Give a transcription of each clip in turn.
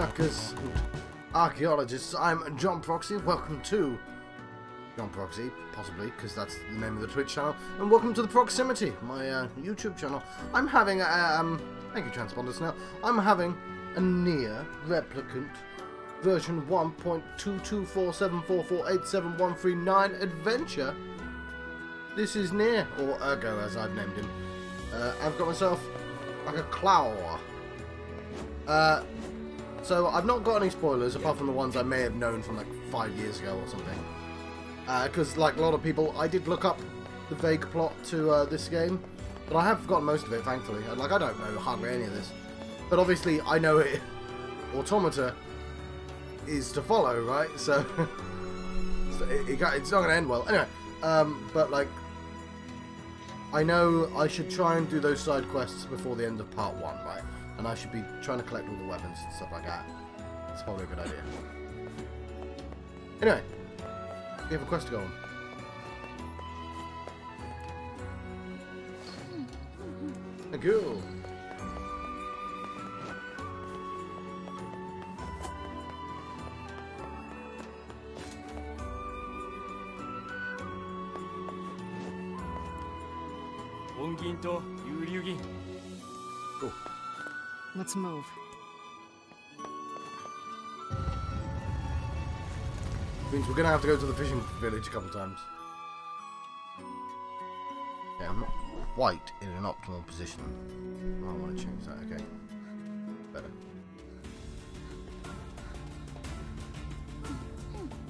hackers and archaeologists. I'm John Proxy. Welcome to John Proxy, possibly, because that's the name of the Twitch channel. And welcome to the Proximity, my YouTube channel. I'm having thank you, transponders. Now I'm having a NieR Replicant version 1.22474487139 adventure. This is NieR, or Ergo as I've named him. I've got myself like a claw. So I've not got any spoilers apart from the ones I may have known from like 5 years ago or something. Because like a lot of people, I did look up the vague plot to this game, but I have forgotten most of it, thankfully. Like I don't know hardly any of this, but obviously I know it. Automata is to follow, right? So, it's not going to end well. Anyway, but like I know I should try and do those side quests before the end of part 1, right? And I should be trying to collect all the weapons and stuff like that. It's probably a good idea. Anyway, we have a quest to go on. Thank you. Cool. Let's move. Means we're gonna have to go to the fishing village a couple times. Yeah, I'm not quite in an optimal position. Oh, I want to change that. Okay, better.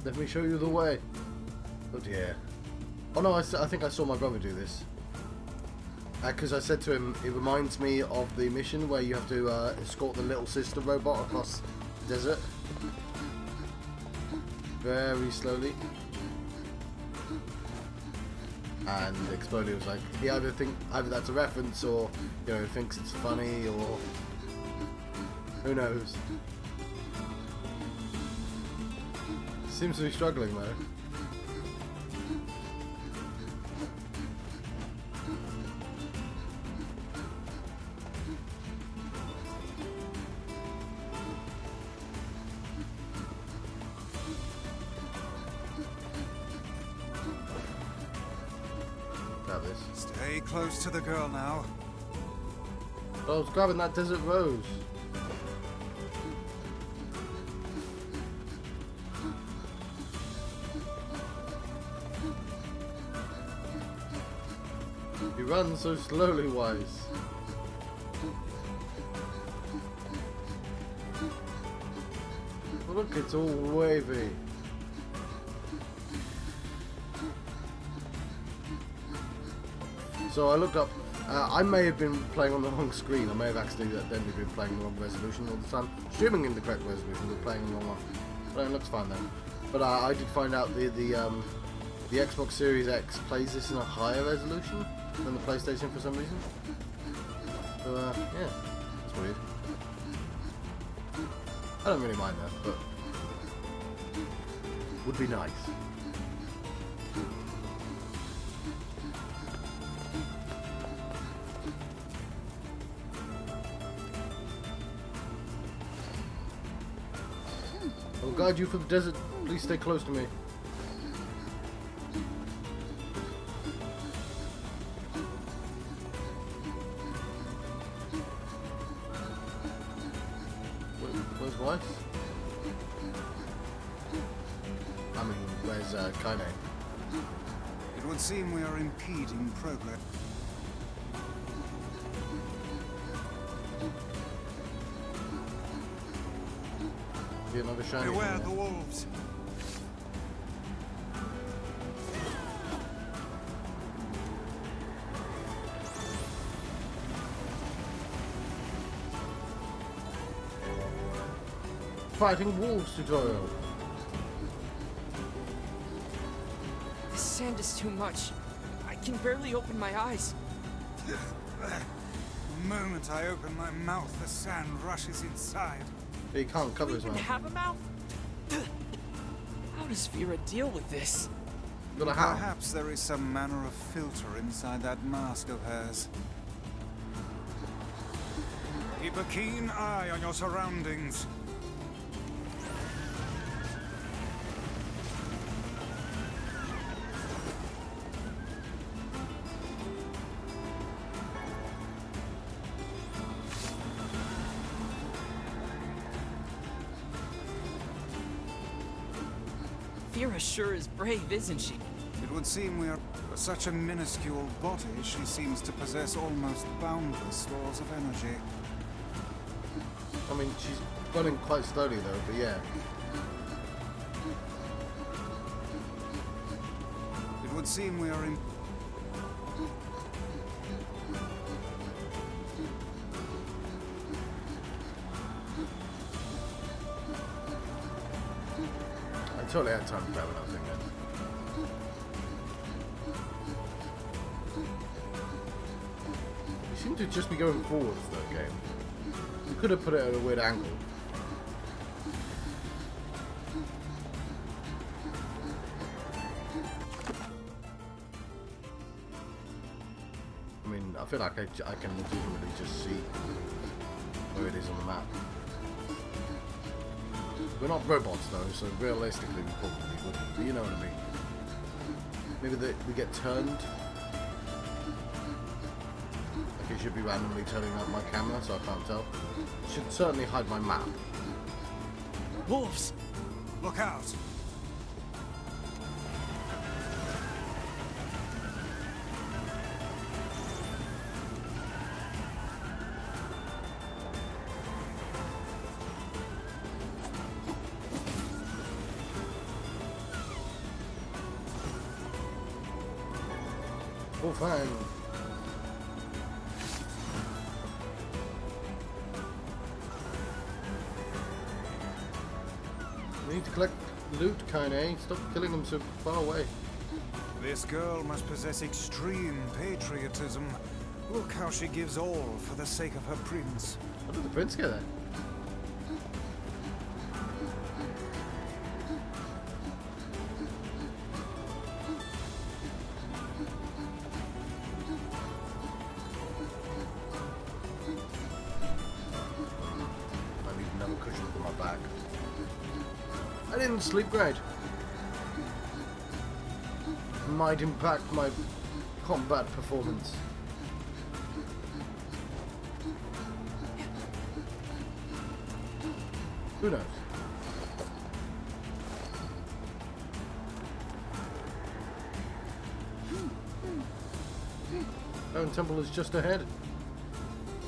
Let me show you the way. Oh dear. Oh no, I think I saw my brother do this. Because I said to him, it reminds me of the mission where you have to escort the little sister robot across the desert. Very slowly. And Explodey was like, he either that's a reference or, you know, thinks it's funny or who knows. Seems to be struggling though. Stay close to the girl now. I was grabbing that desert rose. You run so slowly, Wise. Oh, look, it's all wavy. So I looked up, I may have been playing on the wrong screen, I may have accidentally been playing the wrong resolution all the time. Streaming in the correct resolution, but playing the wrong one. But it looks fine then. But I did find out the Xbox Series X plays this in a higher resolution than the PlayStation for some reason. So yeah, that's weird. I don't really mind that, but would be nice. I'll guide you for the desert. Please stay close to me. Where's Weiss? I mean, where's Kaine? It would seem we are impeding progress. Another shiny. Beware the wolves. Fighting wolves tutorial. This sand is too much. I can barely open my eyes. The moment I open my mouth, the sand rushes inside. But he can't cover his Do we even mouth. have a mouth? How does Vera deal with this? Got a hat. Perhaps there is some manner of filter inside that mask of hers. Keep a keen eye on your surroundings. Vera sure is brave, isn't she? It would seem we are such a minuscule body. She seems to possess almost boundless stores of energy. I mean, she's running quite slowly though, but yeah. It would seem we are in... I totally had time to grab another thing then. You seem to just be going forwards though, game. You could have put it at a weird angle. I mean, I feel like I can legitimately just see where it is on the map. We're not robots though, so realistically we probably wouldn't. But you know what I mean. Maybe we get turned. Like it should be randomly turning up my camera, so I can't tell. It should certainly hide my map. Wolves! Look out! Oh, fine. We need to collect loot, Kaine. Stop killing them so far away. This girl must possess extreme patriotism. Look how she gives all for the sake of her prince. How did the prince get there? I need another cushion for my back. I didn't sleep great. Might impact my combat performance. Who knows? Stone Temple is just ahead.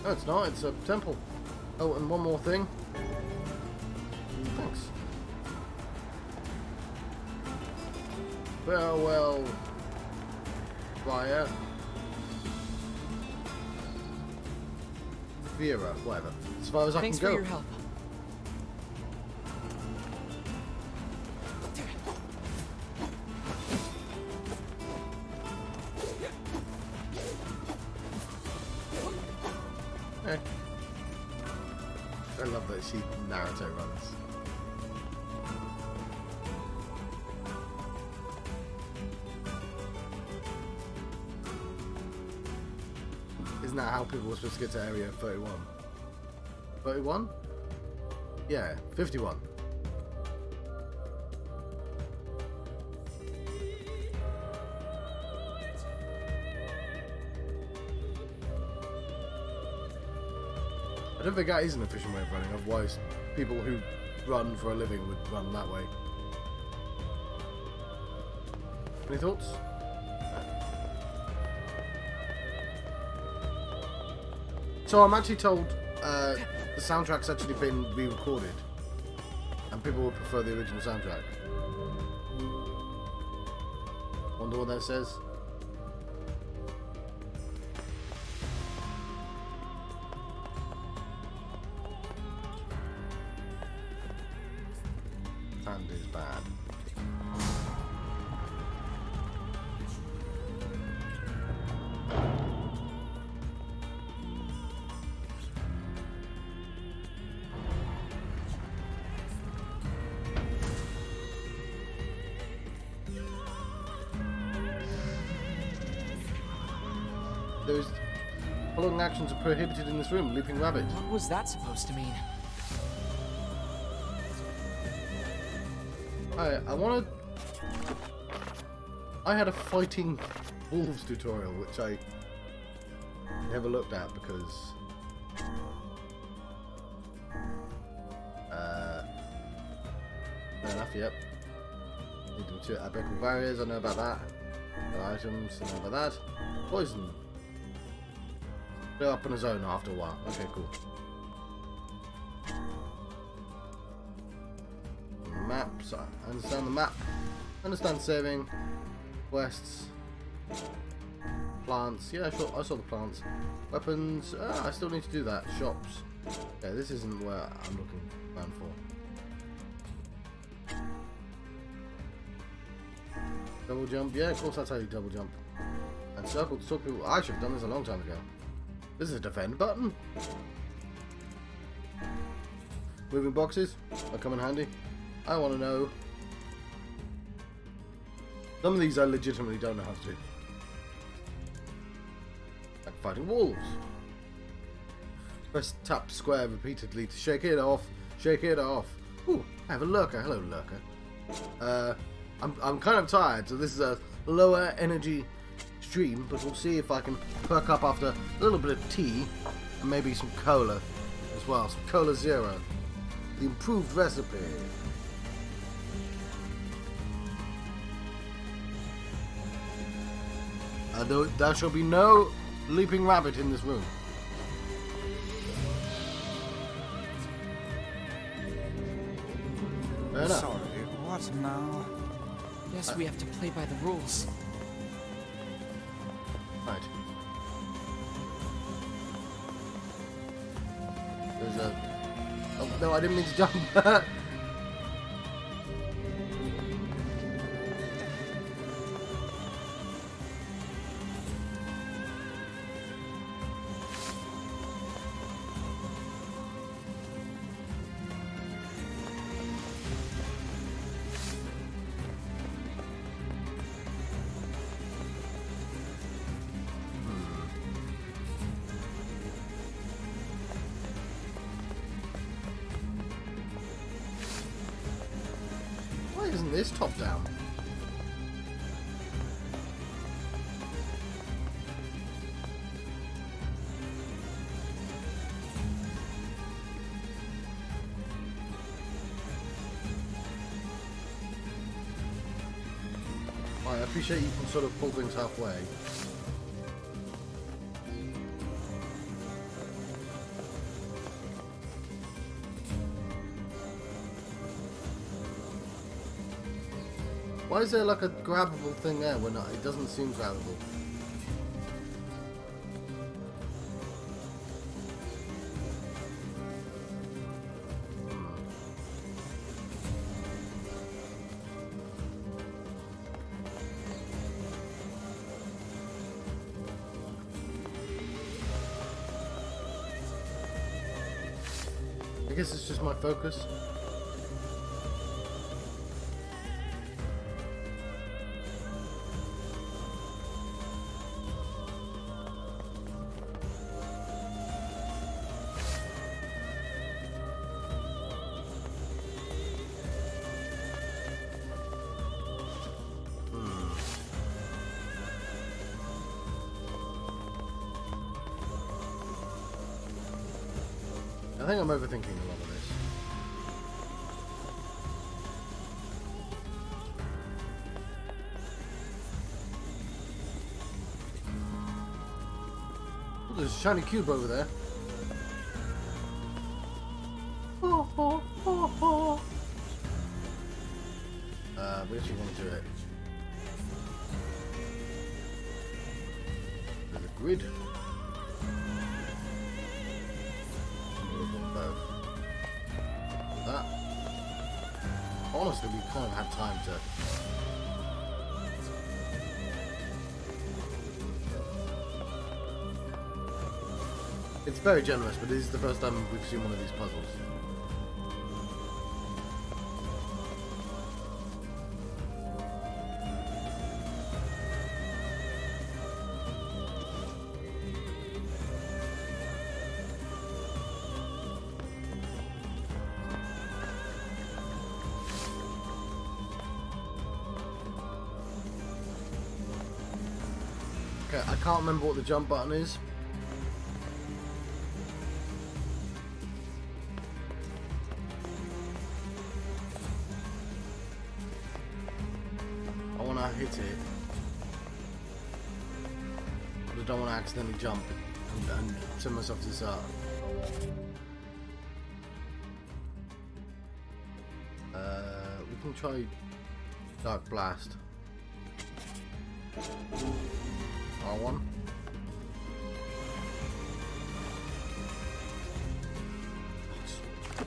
No, it's not. It's a temple. Oh, and one more thing. Thanks. Farewell, Fire. Vera, whatever. As far as I can go. Thanks for your help. I love that she Naruto runs. Isn't that how people were supposed to get to Area 31? 31? Yeah, 51. I don't think that is an efficient way of running, otherwise people who run for a living would run that way. Any thoughts? So I'm actually told the soundtrack's actually been re-recorded and people would prefer the original soundtrack. Wonder what that says? And is bad. There is following actions are prohibited in this room. Leaping rabbit. What was that supposed to mean? I had a fighting wolves tutorial which I never looked at because fair enough, yep. Need to mature epical barriers, I know about that. No items, I know about that. Poison. Go up on his own after a while. Okay, cool. Maps, I understand the map. Understand saving. Quests. Plants. Yeah, sure, I saw the plants. Weapons. I still need to do that. Shops. Okay, this isn't where I'm looking around for. Double jump. Yeah, of course that's how you double jump. And circle to talk to people. I should have done this a long time ago. This is a defend button. Moving boxes. That come in handy. I want to know. Some of these I legitimately don't know how to do. Like fighting wolves. Press tap square repeatedly to shake it off. Shake it off. Ooh, I have a lurker. Hello, lurker. I'm kind of tired, so this is a lower energy stream, but we'll see if I can perk up after a little bit of tea and maybe some cola as well. Some Cola Zero. The improved recipe. There shall be no leaping rabbit in this room. Fair enough. Sorry, what now? Yes, we have to play by the rules. Right. There's a... Oh, no, I didn't mean to jump. Why isn't this top down? I appreciate you can sort of pull things halfway. Why is there like a grabbable thing there when it doesn't seem grabbable? I guess it's just my focus. I think I'm overthinking a lot of this. Oh, there's a shiny cube over there. We actually want to do it. There's a grid. That. Honestly, we kind of had time to. It's very generous, but this is the first time we've seen one of these puzzles. Okay, I can't remember what the jump button is. I hit it. But I don't want to accidentally jump and send myself to the start. We can try Dark Blast. R1.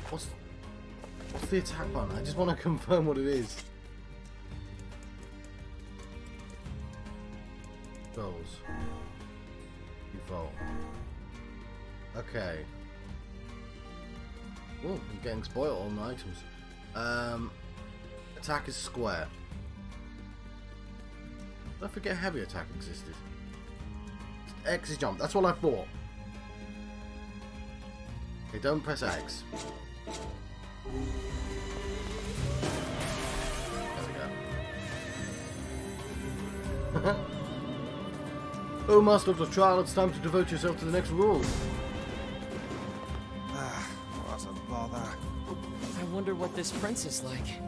What's the attack button? I just want to confirm what it is. Goals. Evolve. Okay. Oh, I'm getting spoiled on the items. Attack is square. Did I forget heavy attack existed? X is jump. That's what I thought. Okay, don't press X. There we go. Oh, Master of the Trial, it's time to devote yourself to the next rule. Ah, what a bother. I wonder what this prince is like.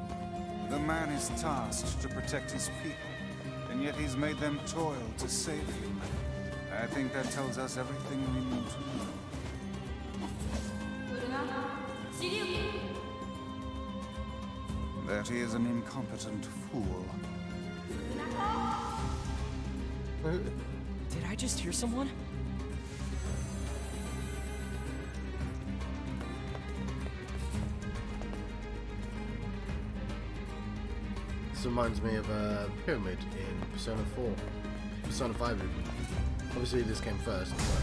The man is tasked to protect his people, and yet he's made them toil to save him. I think that tells us everything we need to know. That he is an incompetent fool. Did I just hear someone? This reminds me of a pyramid in Persona 4. Persona 5 even. Obviously this came first. But...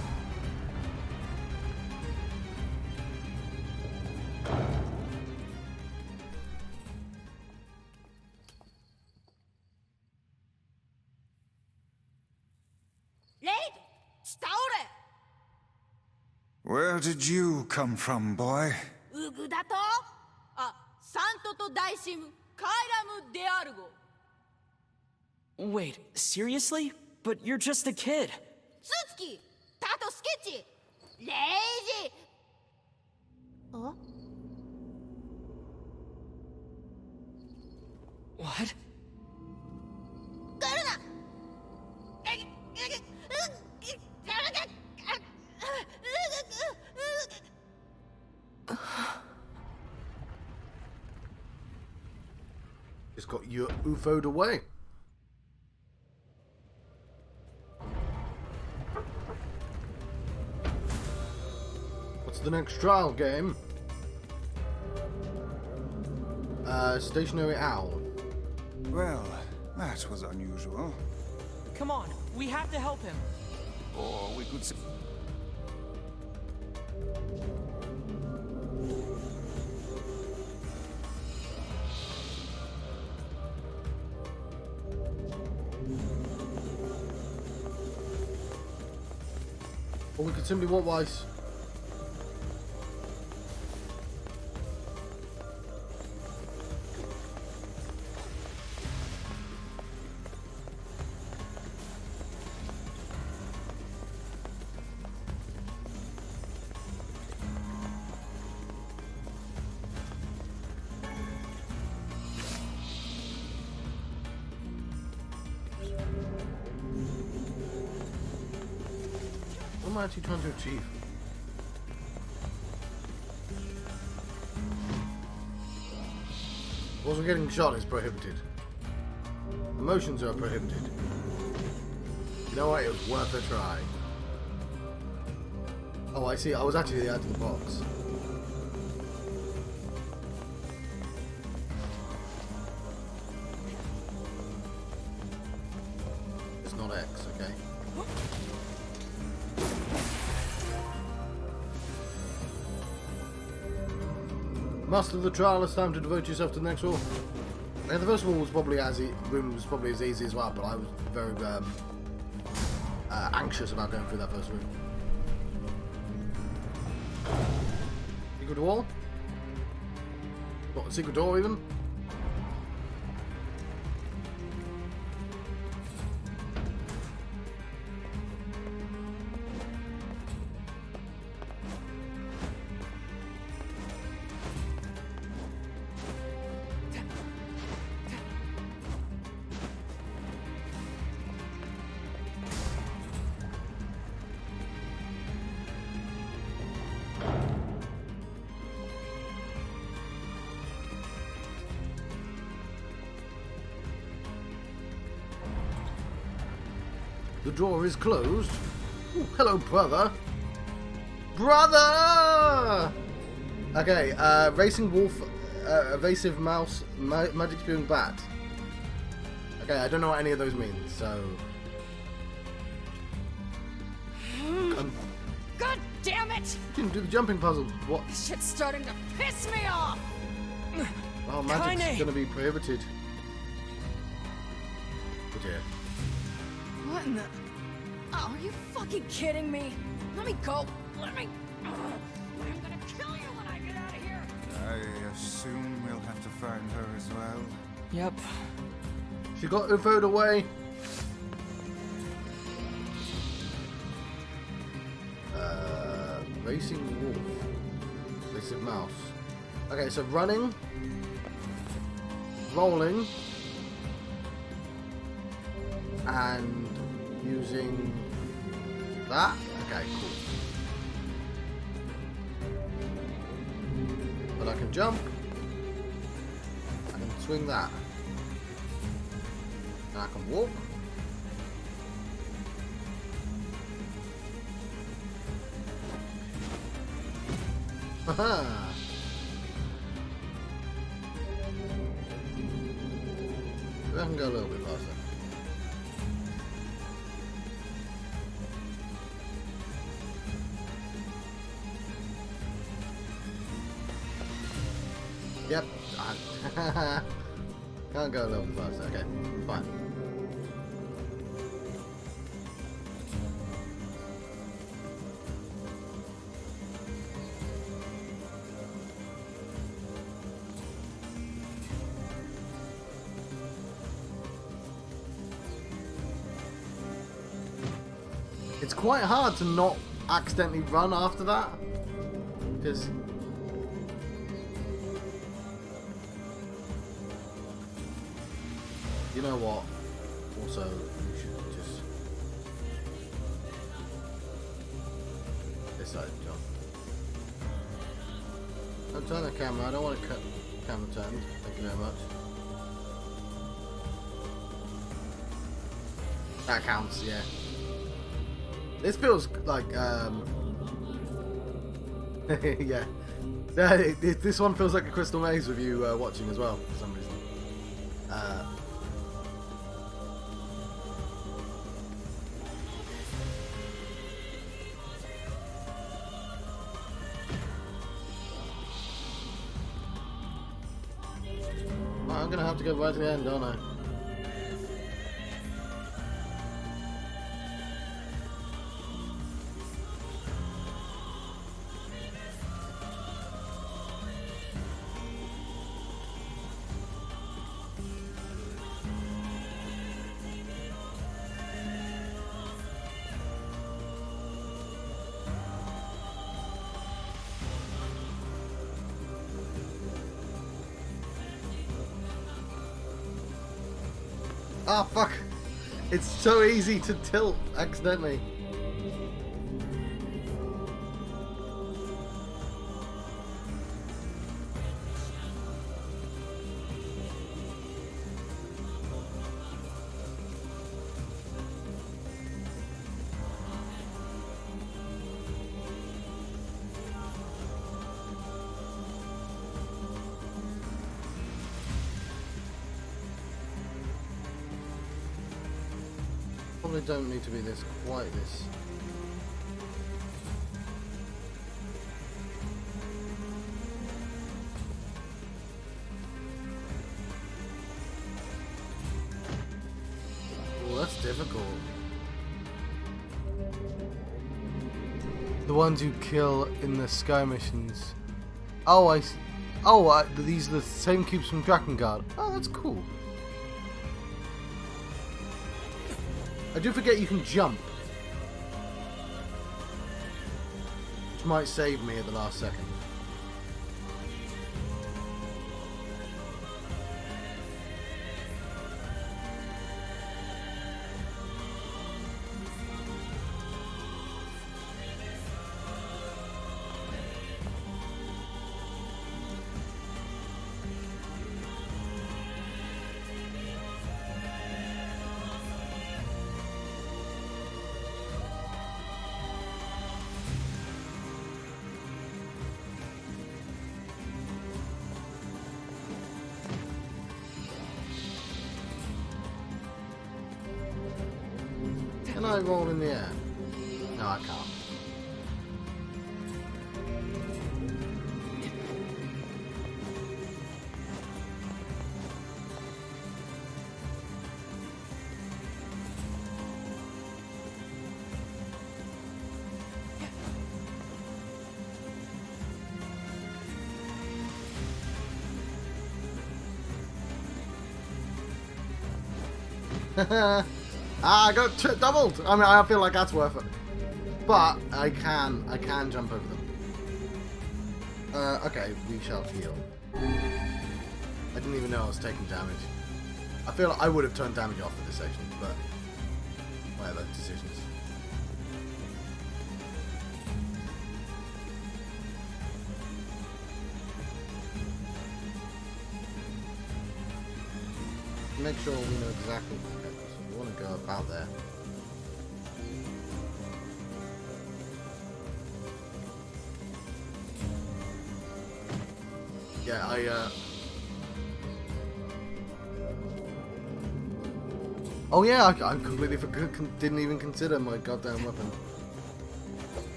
Where did you come from, boy? Wait, seriously? But you're just a kid. What? Just got you UFO'd away. What's the next trial game? Stationary Owl. Well, that was unusual. Come on, we have to help him. Or we could say... Or we could simply walk wise. What am I actually trying to achieve? Also, getting shot is prohibited. Emotions are prohibited. You know what? It was worth a try. Oh, I see. I was actually out of the box. It's not X, okay? Master of the trial, it's time to devote yourself to the next wall. Yeah, the first wall was probably as easy as well, but I was very anxious about going through that first room. Secret wall? Not a secret door even? The door is closed. Ooh, hello, brother. Brother! Okay, racing wolf, evasive mouse, magic spewing bat. Okay, I don't know what any of those mean, so... God damn it! You didn't do the jumping puzzle. What? This shit's starting to piss me off! Oh, magic's Kaine. gonna be prohibited. Oh dear. What in the... Oh, are you fucking kidding me? Let me go. Let me... I'm gonna kill you when I get out of here! I assume we'll have to find her as well. Yep. She got her vote away. Racing wolf. Racing mouse. Okay, so running. Rolling. And using that. Okay, cool. But I can jump. I can swing that. And I can walk. Haha. I can go a little bit faster. Yep. Can't go a little bit faster. Okay, fine. It's quite hard to not accidentally run after that, because you know what? Also, you should just this side jump. Don't turn the camera. I don't want to cut camera turned. Thank you very much. That counts, yeah. This feels like, yeah. This one feels like a Crystal Maze with you watching as well, for some reason. Well, I'm gonna have to go right to the end, aren't I? Ah, fuck! It's so easy to tilt accidentally. Probably don't need to be this quite this. Oh, that's difficult. The ones you kill in the sky missions. Oh, these are the same cubes from Drakengard. Oh, that's cool. I do forget you can jump, which might save me at the last second. I roll in the air? No, I can't. I got doubled. I mean, I feel like that's worth it. But I can jump over them. Okay, we shall heal. I didn't even know I was taking damage. I feel like I would have turned damage off for this section, but whatever, decisions. Make sure we know exactly. Okay, so we want to go about there. Yeah, oh yeah, I completely forgot. Didn't even consider my goddamn weapon.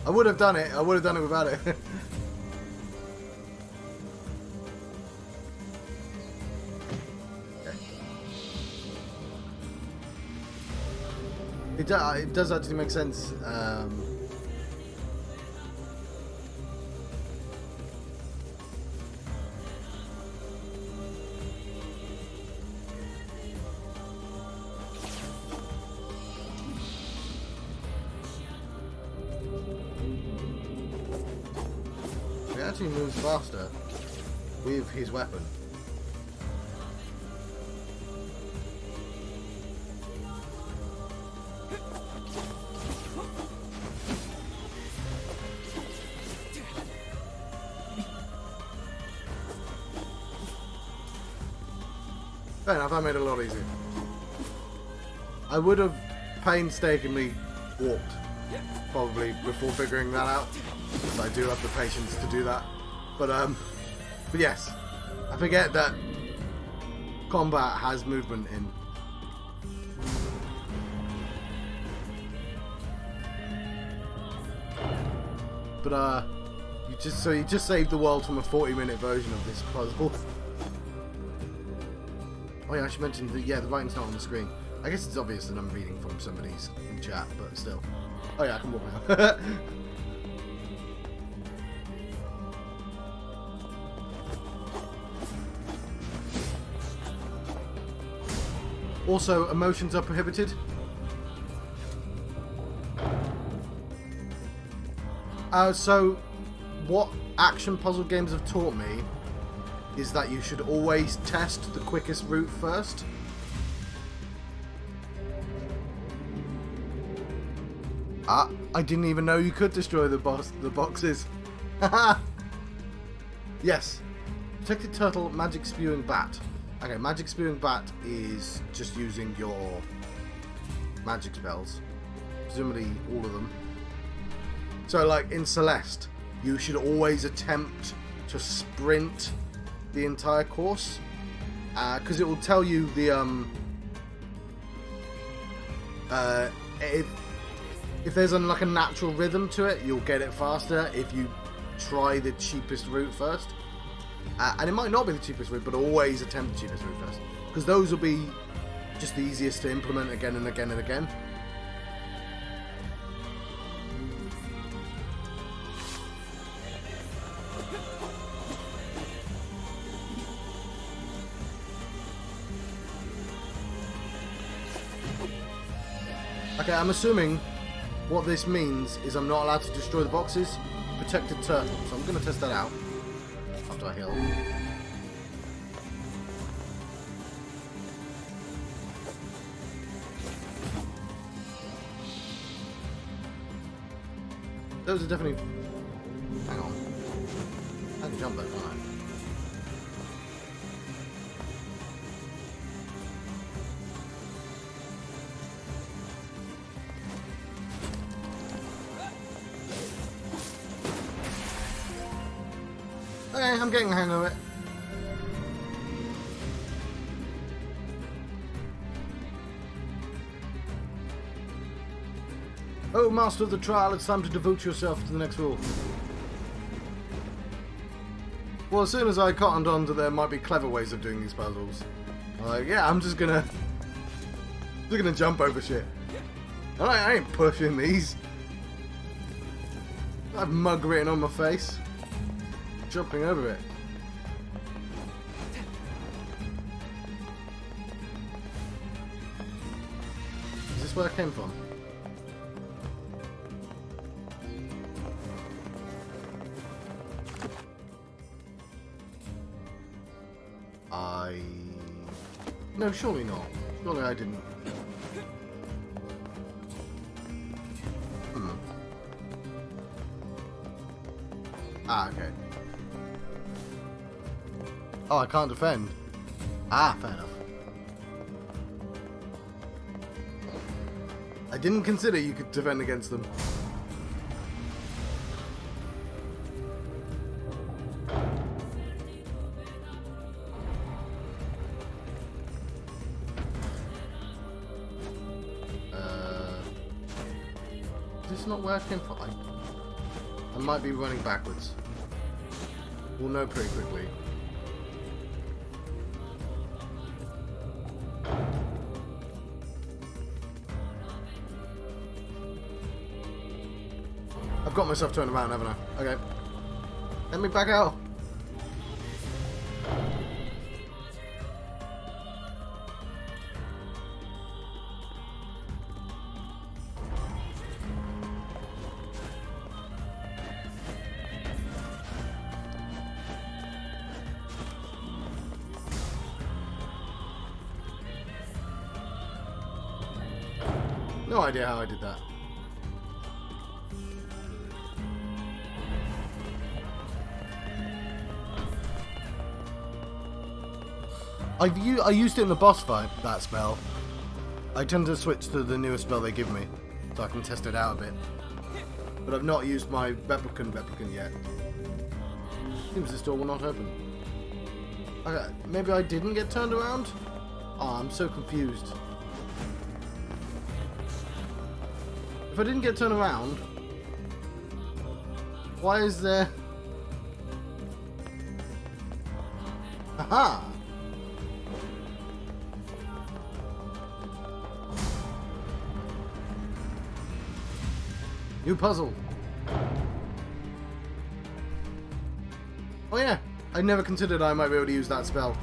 I would have done it. I would have done it without it. It does actually make sense. He actually moves faster with his weapon. Fair enough, I made it a lot easier. I would have painstakingly walked, probably, before figuring that out. So I do have the patience to do that. But yes, I forget that combat has movement in. But you just saved the world from a 40-minute version of this puzzle. Oh yeah, I should mention that, yeah, the writing's not on the screen. I guess it's obvious that I'm reading from somebody's in chat, but still. Oh yeah, I can walk now. Also, emotions are prohibited. So, what action puzzle games have taught me is that you should always test the quickest route first. I didn't even know you could destroy the boxes. Yes. Protected turtle, magic spewing bat. Okay, magic spewing bat is just using your magic spells. Presumably all of them. So like in Celeste, you should always attempt to sprint the entire course, because it will tell you the if there's like a natural rhythm to it, you'll get it faster if you try the cheapest route first. And it might not be the cheapest route, but always attempt the cheapest route first, because those will be just the easiest to implement again and again and again. Okay, I'm assuming what this means is I'm not allowed to destroy the boxes. Protected turtle, so I'm going to test that out after I heal. Those are definitely... Hang on. I can jump there, can't I? Okay, I'm getting the hang of it. go, master of the trial. It's time to devote yourself to the next rule. Well, as soon as I cottoned on to there might be clever ways of doing these puzzles, I'm like, yeah, I'm just gonna jump over shit. I ain't pushing these. I have mug written on my face. Jumping over it. Is this where I came from? No, surely not. Surely I didn't. Ah, okay. Oh, I can't defend. Ah, fair enough. I didn't consider you could defend against them. Is this not where I came from? I might be running backwards. We'll know pretty quickly. I've got myself turned around, haven't I? Okay. Let me back out. No idea how I did that. I used it in the boss fight, that spell. I tend to switch to the newest spell they give me, so I can test it out a bit. But I've not used my replicant yet. Seems this door will not open. Okay, maybe I didn't get turned around? Oh, I'm so confused. If I didn't get turned around, why is there... Aha! New puzzle. Oh yeah, I never considered I might be able to use that spell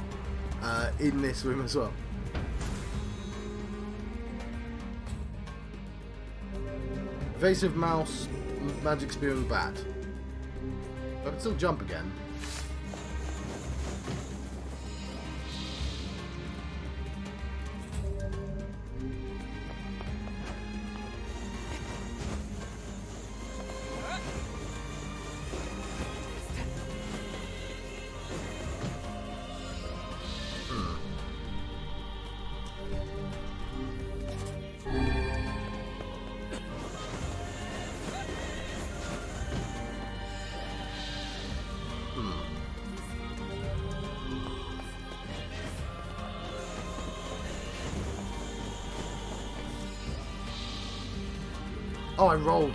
in this room as well. Evasive mouse, magic spear and bat. I can still jump again. Oh, I rolled.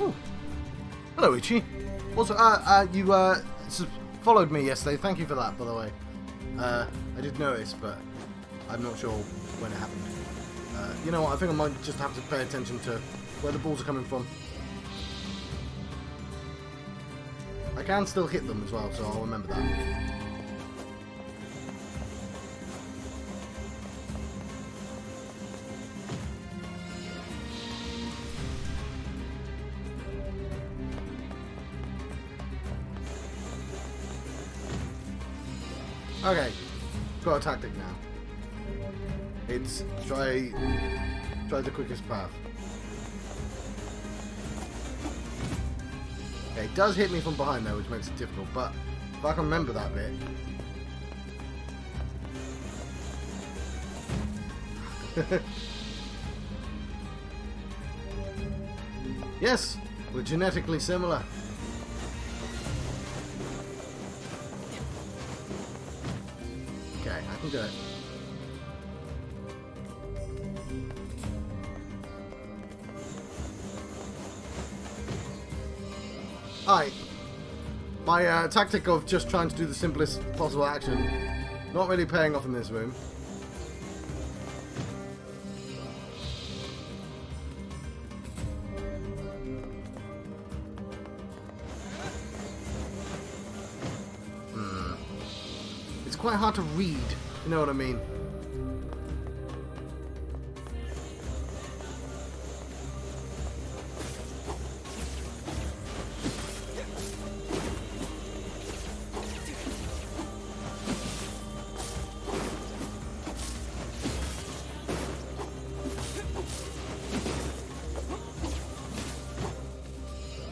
Ooh. Hello, Ichi. Also, you followed me yesterday. Thank you for that, by the way. I did notice, but I'm not sure when it happened. You know what? I think I might just have to pay attention to where the balls are coming from. I can still hit them as well, so I'll remember that. Okay, got a tactic now. It's try the quickest path. Okay, it does hit me from behind though, which makes it difficult, but if I can remember that bit. Yes! We're genetically similar. Okay, I can do it. Alright. My tactic of just trying to do the simplest possible action, not really paying off in this room. It's quite hard to read, you know what I mean?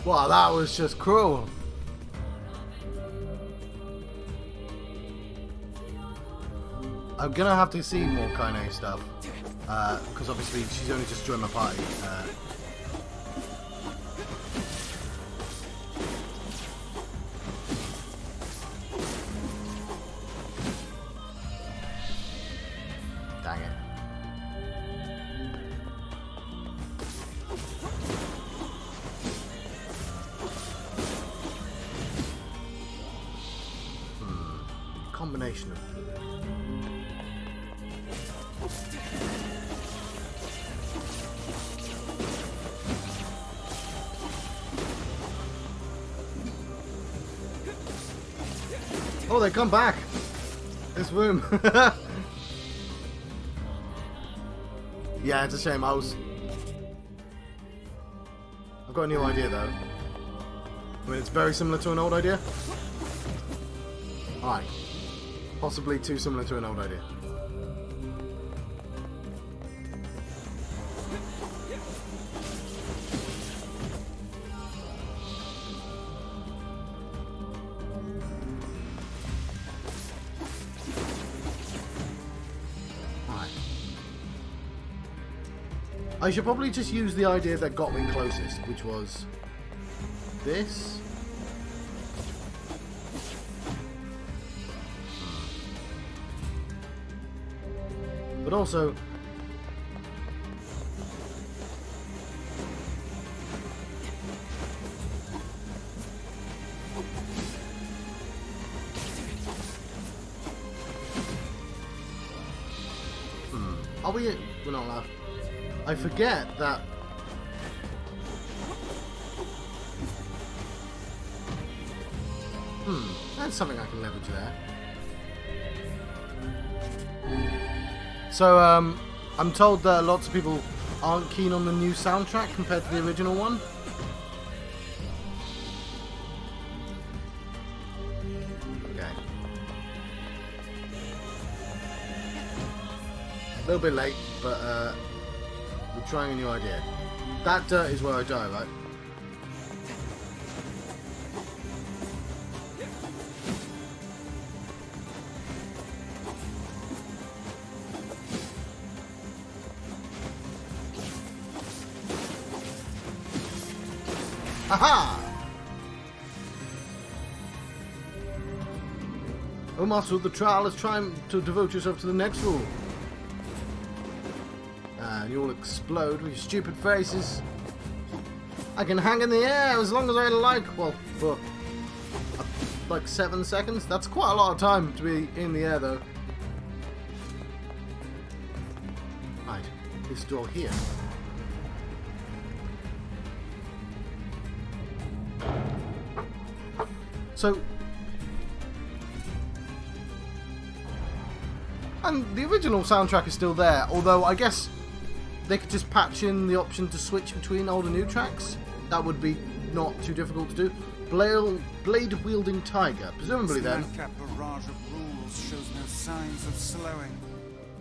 Wow, that was just cruel. I'm gonna have to see more Kaine stuff, because obviously she's only just joined my party. Dang it. Combination of... Oh, they come back! This room! Yeah, it's a shame. I've got a new idea though. I mean, it's very similar to an old idea. Alright. Possibly too similar to an old idea. Alright. I should probably just use the idea that got me closest, which was this. But also, are we? We're not allowed. I forget that. That's something I can leverage there. So, I'm told that lots of people aren't keen on the new soundtrack compared to the original one. Okay. A little bit late, but we're trying a new idea. That dirt is where I die, right? Aha! Oh, Master of the Trial is trying to devote yourself to the next rule. And you'll explode with your stupid faces. I can hang in the air as long as I like. Well, for like 7 seconds. That's quite a lot of time to be in the air, though. Right, this door here. So, and the original soundtrack is still there, although I guess they could just patch in the option to switch between old and new tracks. That would be not too difficult to do. Blade-wielding tiger, presumably then. This madcap barrage of rules shows no signs of slowing.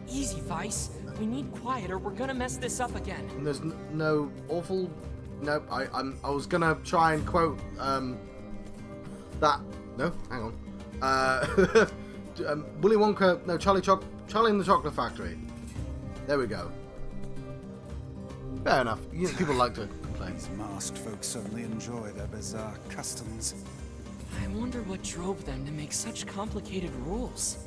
Easy, Vice. We need quiet or we're gonna mess this up again. And there's no awful... Nope, I was gonna try and quote, that... No, hang on. Willy Wonka... No, Charlie in the Chocolate Factory. There we go. Fair enough. People like to playing. These masked folks certainly enjoy their bizarre customs. I wonder what drove them to make such complicated rules.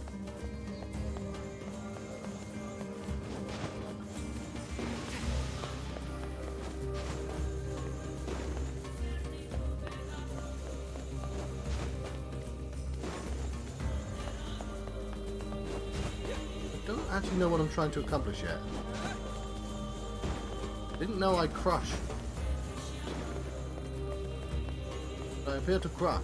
I don't actually know what I'm trying to accomplish yet. Didn't know I crush. I appear to crush.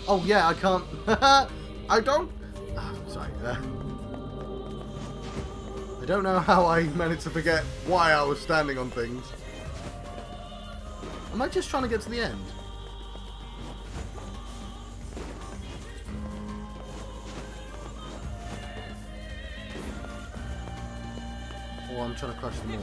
Oh yeah, I can't. I don't. Oh, sorry. I don't know how I managed to forget why I was standing on things. Am I just trying to get to the end? Or I'm trying to crush them all.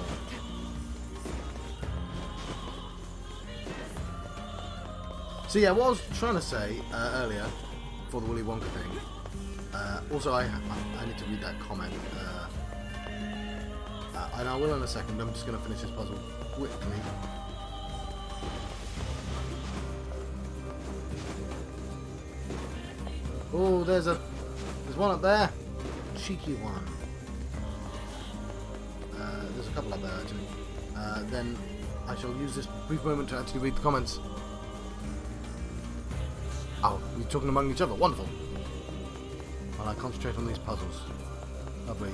So yeah, what I was trying to say earlier, for the Willy Wonka thing, also I need to read that comment, and I will in a second. I'm just going to finish this puzzle quickly. Oh, there's one up there, cheeky one. There's a couple up there actually. Then I shall use this brief moment to actually read the comments. Oh, you're talking among each other. Wonderful. While I concentrate on these puzzles. Lovely.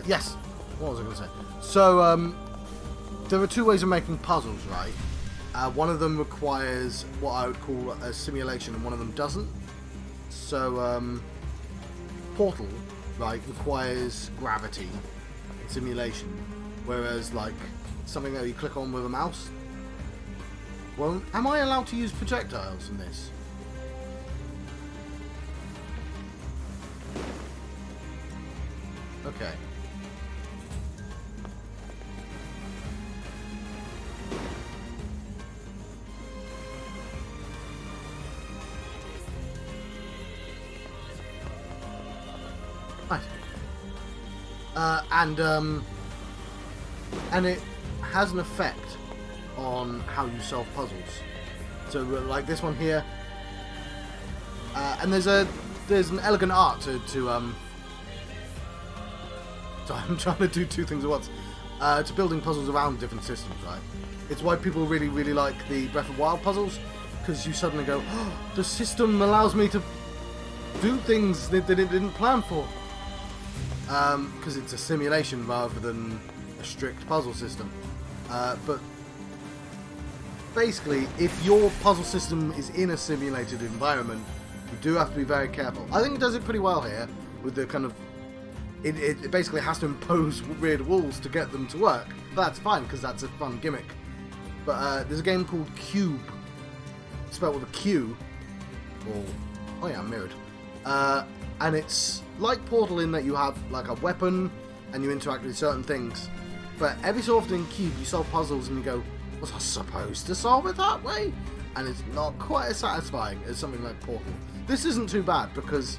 Yes. What was I going to say? So, there are two ways of making puzzles, right? One of them requires what I would call a simulation, and one of them doesn't. So, Portal, right, requires gravity and simulation, whereas, like, something that you click on with a mouse. Well, am I allowed to use projectiles in this? Okay. Right. And it has an effect on how you solve puzzles. So like this one here, and there's an elegant art to so I'm trying to do two things at once, to building puzzles around different systems, right? It's why people really like the Breath of the Wild puzzles, because you suddenly go, oh, the system allows me to do things that it didn't plan for, because it's a simulation rather than a strict puzzle system. But basically, if your puzzle system is in a simulated environment, you do have to be very careful. I think it does it pretty well here, with the kind of... It basically has to impose weird rules to get them to work. But that's fine, because that's a fun gimmick. But there's a game called Cube, spelled with a Q, or... oh yeah, mirrored. And it's like Portal in that you have like a weapon, and you interact with certain things. But every so often in Cube, you solve puzzles and you go, was I supposed to solve it that way? And it's not quite as satisfying as something like Portal. This isn't too bad because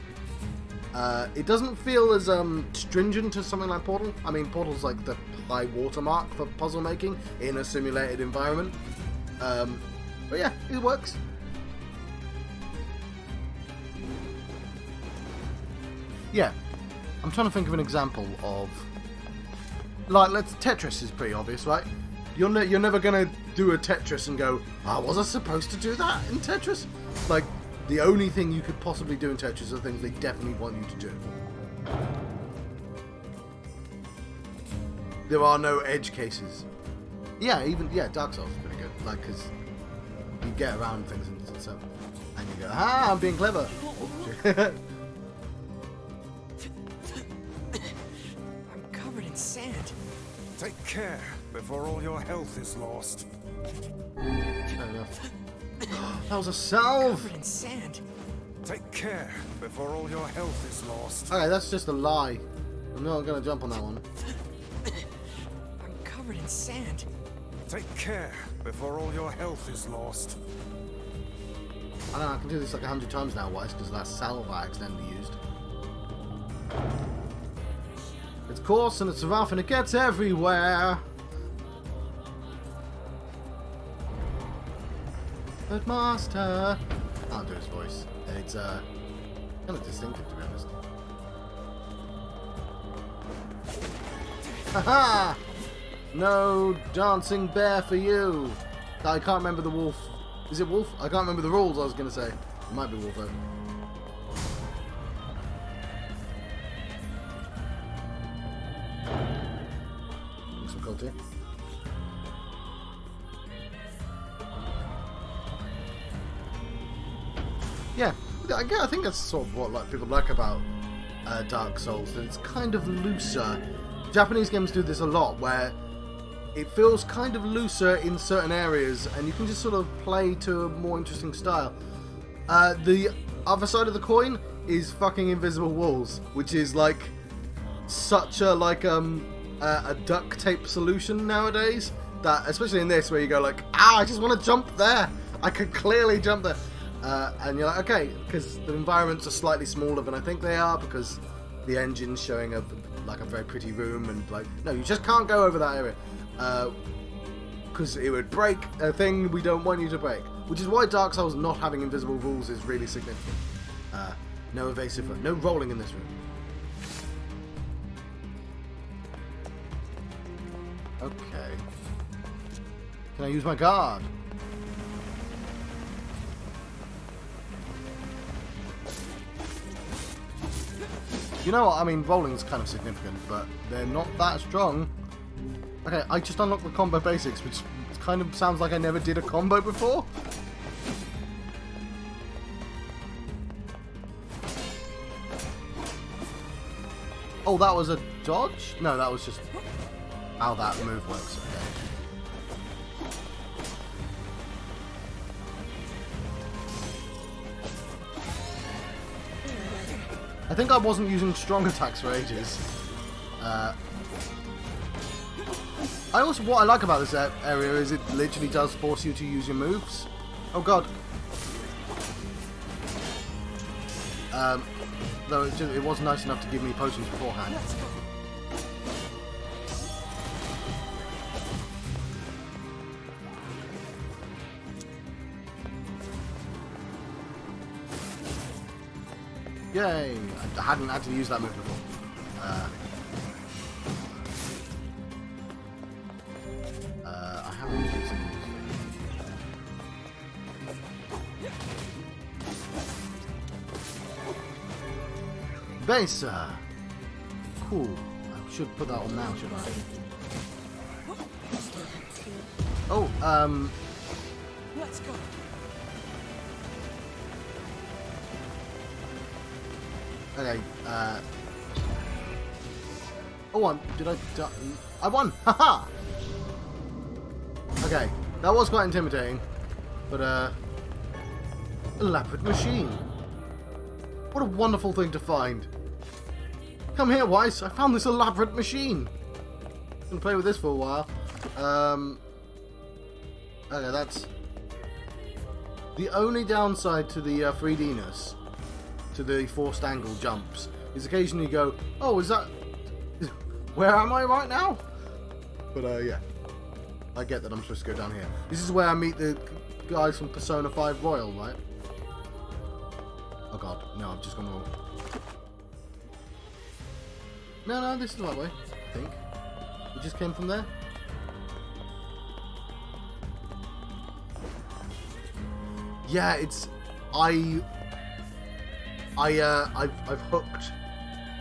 it doesn't feel as stringent as something like Portal. I mean, Portal's like the high watermark for puzzle making in a simulated environment. But yeah, it works. Yeah, I'm trying to think of an example of... like, Tetris is pretty obvious, right? You're never gonna do a Tetris and go, oh, was I supposed to do that in Tetris? Like, the only thing you could possibly do in Tetris are things they definitely want you to do. There are no edge cases. Yeah, Dark Souls is pretty good. Like, because you get around things and so, and you go, ah, I'm being clever. I'm covered in sand. Take care before all your health is lost. Fair enough. That was a salve! Covered in sand. Take care before all your health is lost. Okay, that's just a lie. I'm not gonna jump on that one. I'm covered in sand. Take care before all your health is lost. I know, I can do this like 100 times now, Weiss, because that salve I accidentally used. It's coarse and it's rough and it gets everywhere. But Master... I can't do his voice. It's kind of distinctive, to be honest. Haha! No dancing bear for you! I can't remember the wolf. Is it wolf? I can't remember the rules I was going to say. It might be wolf though. Some culture. Yeah, I think that's sort of what like people like about Dark Souls, that it's kind of looser. Japanese games do this a lot, where it feels kind of looser in certain areas, and you can just sort of play to a more interesting style. The other side of the coin is fucking invisible walls, which is like such a a duct tape solution nowadays. That especially in this, where you go like, I just want to jump there. I could clearly jump there. And you're like, okay, because the environments are slightly smaller than I think they are, because the engine's showing a very pretty room, and like, no, you just can't go over that area, because it would break a thing we don't want you to break. Which is why Dark Souls not having invisible walls is really significant. No evasive, no rolling in this room. Okay. Can I use my guard? You know what, I mean, rolling's kind of significant, but they're not that strong. Okay, I just unlocked the combo basics, which kind of sounds like I never did a combo before. Oh, that was a dodge? No, that was just how that move works. Okay. I think I wasn't using strong attacks for ages. What I like about this area is it literally does force you to use your moves. Oh god. Though it was nice enough to give me potions beforehand. Yay! I hadn't had to use that move before. I haven't used it. Base! Cool. I should put that on now, shouldn't I? Oh, Let's go. okay, oh, did I die? I won! Haha! Okay, that was quite intimidating, but, elaborate machine. What a wonderful thing to find. Come here, Weiss, I found this elaborate machine. I'm gonna play with this for a while. Okay, that's... The only downside to the 3D-ness, to the forced angle jumps, is occasionally you go, oh, is that... Where am I right now? But, yeah. I get that I'm supposed to go down here. This is where I meet the guys from Persona 5 Royal, right? Oh god, no, I've just gone wrong. No, this is the right way, I think. We just came from there. Yeah, it's... I've hooked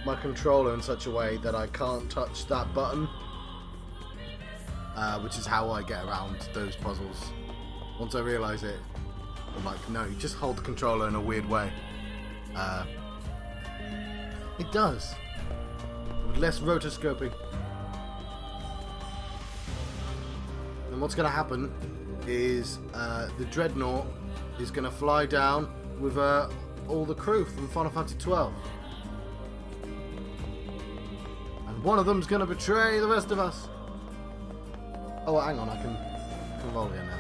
my controller in such a way that I can't touch that button. Which is how I get around those puzzles. Once I realise it, I'm like, no, you just hold the controller in a weird way. It does. With less rotoscoping. And what's going to happen is the Dreadnought is going to fly down with all the crew from Final Fantasy 12. And one of them's going to betray the rest of us. Oh, hang on, I can roll here now.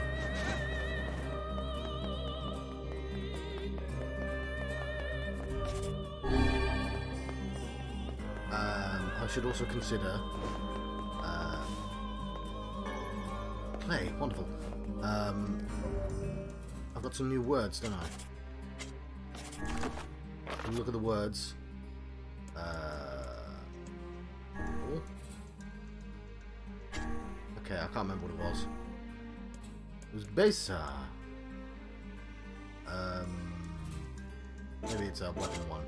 I should also consider play. Wonderful. I've got some new words, don't I? Look at the words. Okay, I can't remember what it was. It was Besa. Maybe it's a weapon one.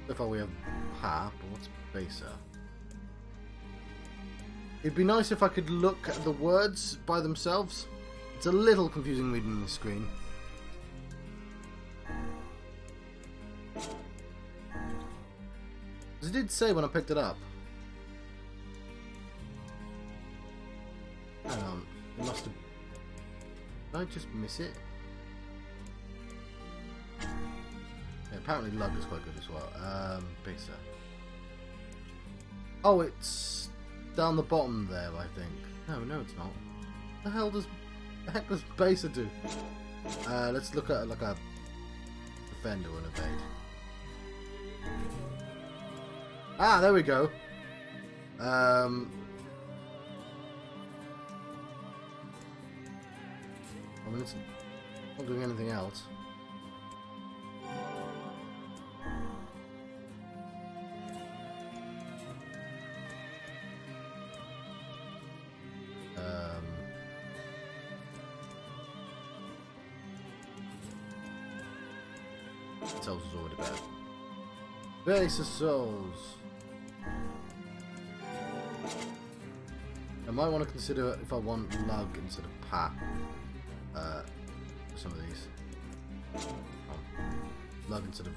So far we have Pa, but what's Besa? It'd be nice if I could look at the words by themselves. It's a little confusing reading the screen. As it did say when I picked it up. Hang on, it must have... Did I just miss it? Yeah, apparently lug is quite good as well. Besa. Oh, it's down the bottom there, I think. No, it's not. The heck does Besa do? Let's look at like a defend or an evade. Ah, there we go. I mean, it's not doing anything else. Souls is already bad. Base of souls. I might want to consider if I want lug instead of Pa. For some of these. Lug instead of...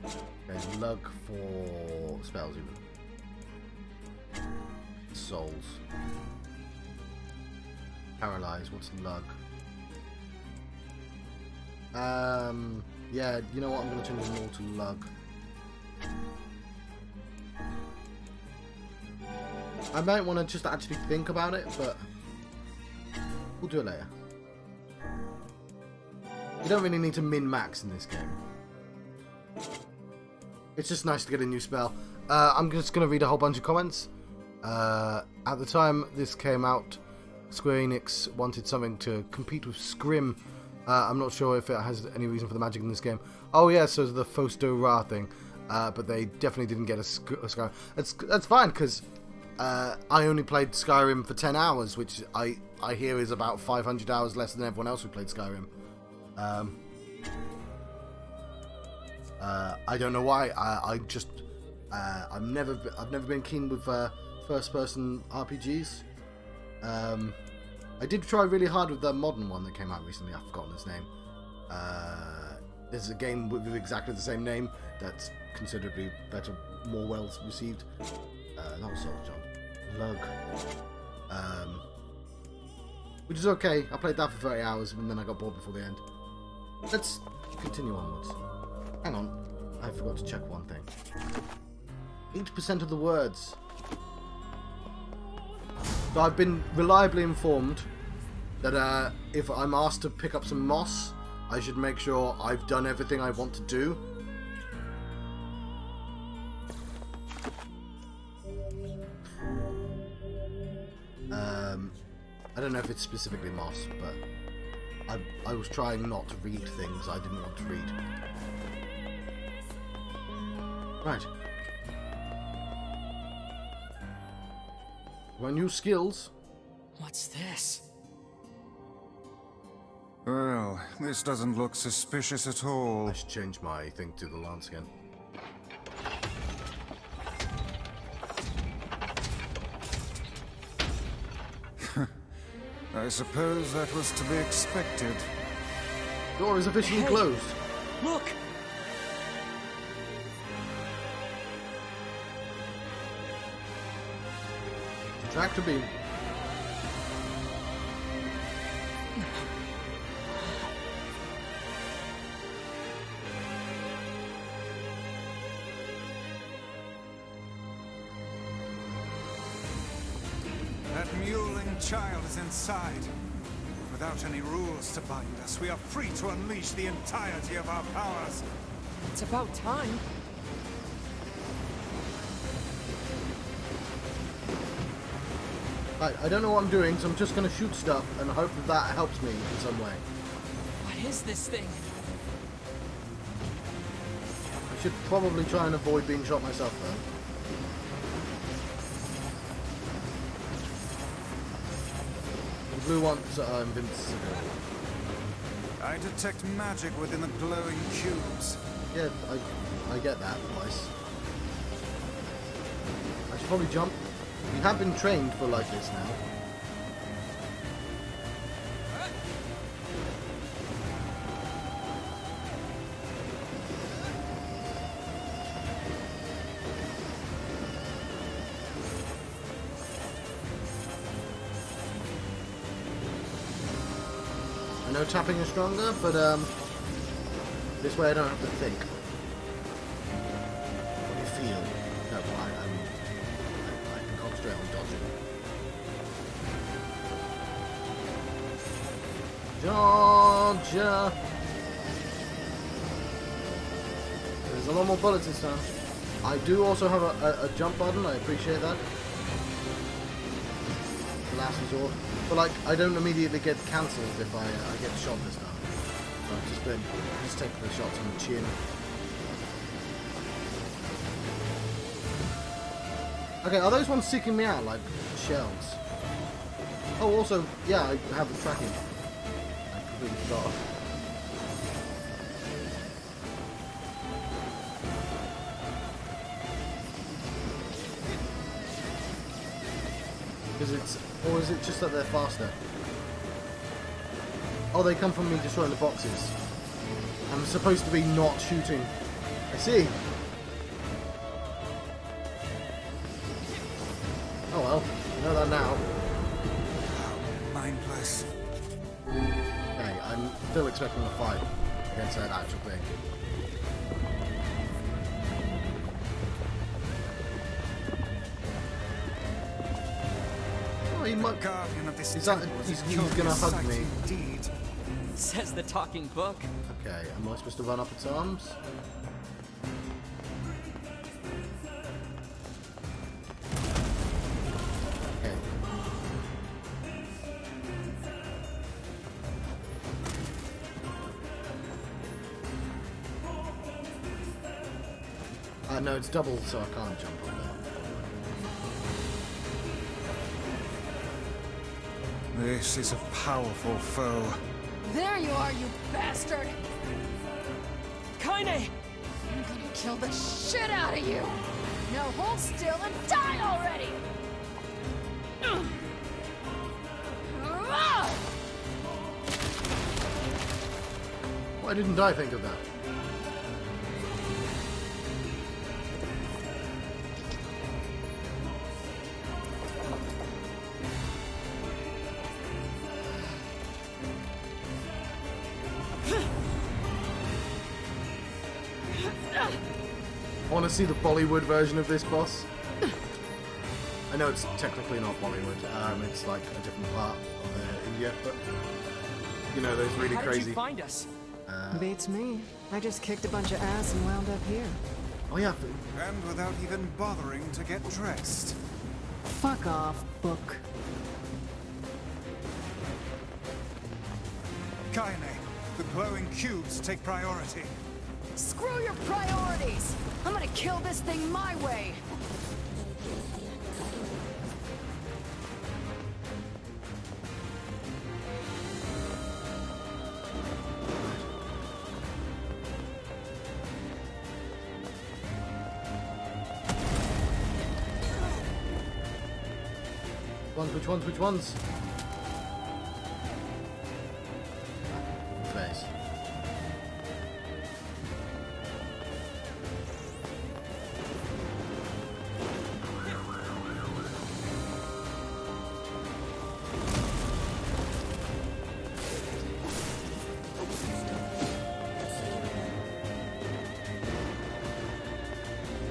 Okay, lug for spells even. Souls. Paralyze, what's lug? Yeah, you know what, I'm going to change them all to lug. I might want to just actually think about it, but we'll do it later. You don't really need to min-max in this game. It's just nice to get a new spell. I'm just going to read a whole bunch of comments. At the time this came out, Square Enix wanted something to compete with Scrim. I'm not sure if it has any reason for the magic in this game. Oh yeah, so the Fosto Ra thing. But they definitely didn't get a Skyrim. That's fine, because I only played Skyrim for 10 hours, which I hear is about 500 hours less than everyone else who played Skyrim. I don't know why. I've never been keen with first-person RPGs. I did try really hard with the modern one that came out recently. I've forgotten its name. There's a game with exactly the same name that's considerably better, more well received. Not Soul Jump. Lug. Which is okay. I played that for 30 hours and then I got bored before the end. Let's continue onwards. Hang on. I forgot to check one thing. 8% of the words. So I've been reliably informed that if I'm asked to pick up some moss, I should make sure I've done everything I want to do. I don't know if it's specifically moss, but I was trying not to read things I didn't want to read. Right. My new skills. What's this? Well, this doesn't look suspicious at all. I should change my thing to the lance again. I suppose that was to be expected. Door is officially closed. Look! Tractor beam. That mewling child is inside. Without any rules to bind us, we are free to unleash the entirety of our powers. It's about time. I don't know what I'm doing, so I'm just going to shoot stuff and hope that that helps me in some way. What is this thing? I should probably try and avoid being shot myself, though. The blue ones are invincible. I detect magic within the glowing cubes. Yeah, I get that, boys. I should probably jump. We have been trained for like this now. I know tapping is stronger, but this way I don't have to think. What do you feel? No, I can concentrate on dodging. Georgia! There's a lot more bullets this time. I do also have a jump button, I appreciate that. Last resort. But like, I don't immediately get cancelled if I get shot this time. So I've just take the shots on the chin. Okay, are those ones seeking me out, like shells? Oh, also, yeah, I have the tracking. I completely forgot. Because it's, or is it just that they're faster? Oh, they come from me destroying the boxes. I'm supposed to be not shooting. I see. Oh well, I know that now. Mindless. Okay, I'm still expecting a fight against that actual thing. Oh, he might. Guardian of this He's temple was he's a gonna hug sight me. indeed. Says the talking book. Okay, am I supposed to run up its arms? Okay. No, it's double, so I can't jump on that. This is a powerful foe. There you are, you bastard! Kaine! I'm gonna kill the shit out of you! Now hold still and die already! Why didn't I think of that? I want to see the Bollywood version of this boss. I know it's technically not Bollywood, it's like a different part of India, but you know, those really How did crazy. you find us? Beats me. I just kicked a bunch of ass and wound up here. Oh yeah, And without even bothering to get dressed. Fuck off, book. Kaine, the glowing cubes take priority. Screw your priorities! I'm gonna kill this thing my way! Which ones? Face.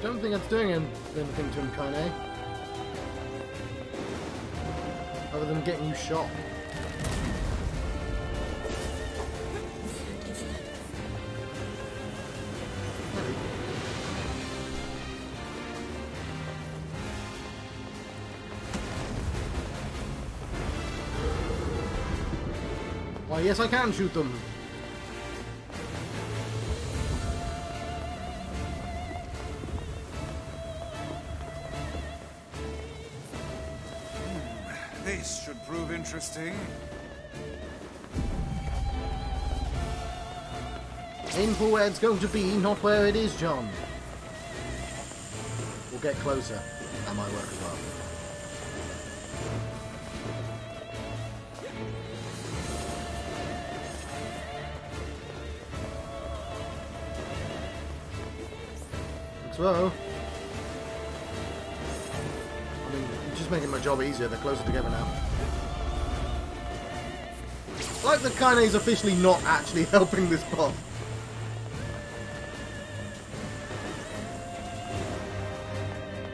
Don't think it's doing anything to him, Kaine. Other than getting you shot. Why, yes, I can shoot them. This should prove interesting. Aim for where it's going to be, not where it is, John. We'll get closer. That might work as well. So, I mean, it's just making my job easier. They're closer together now. Like the Kaine's officially not actually helping this boss.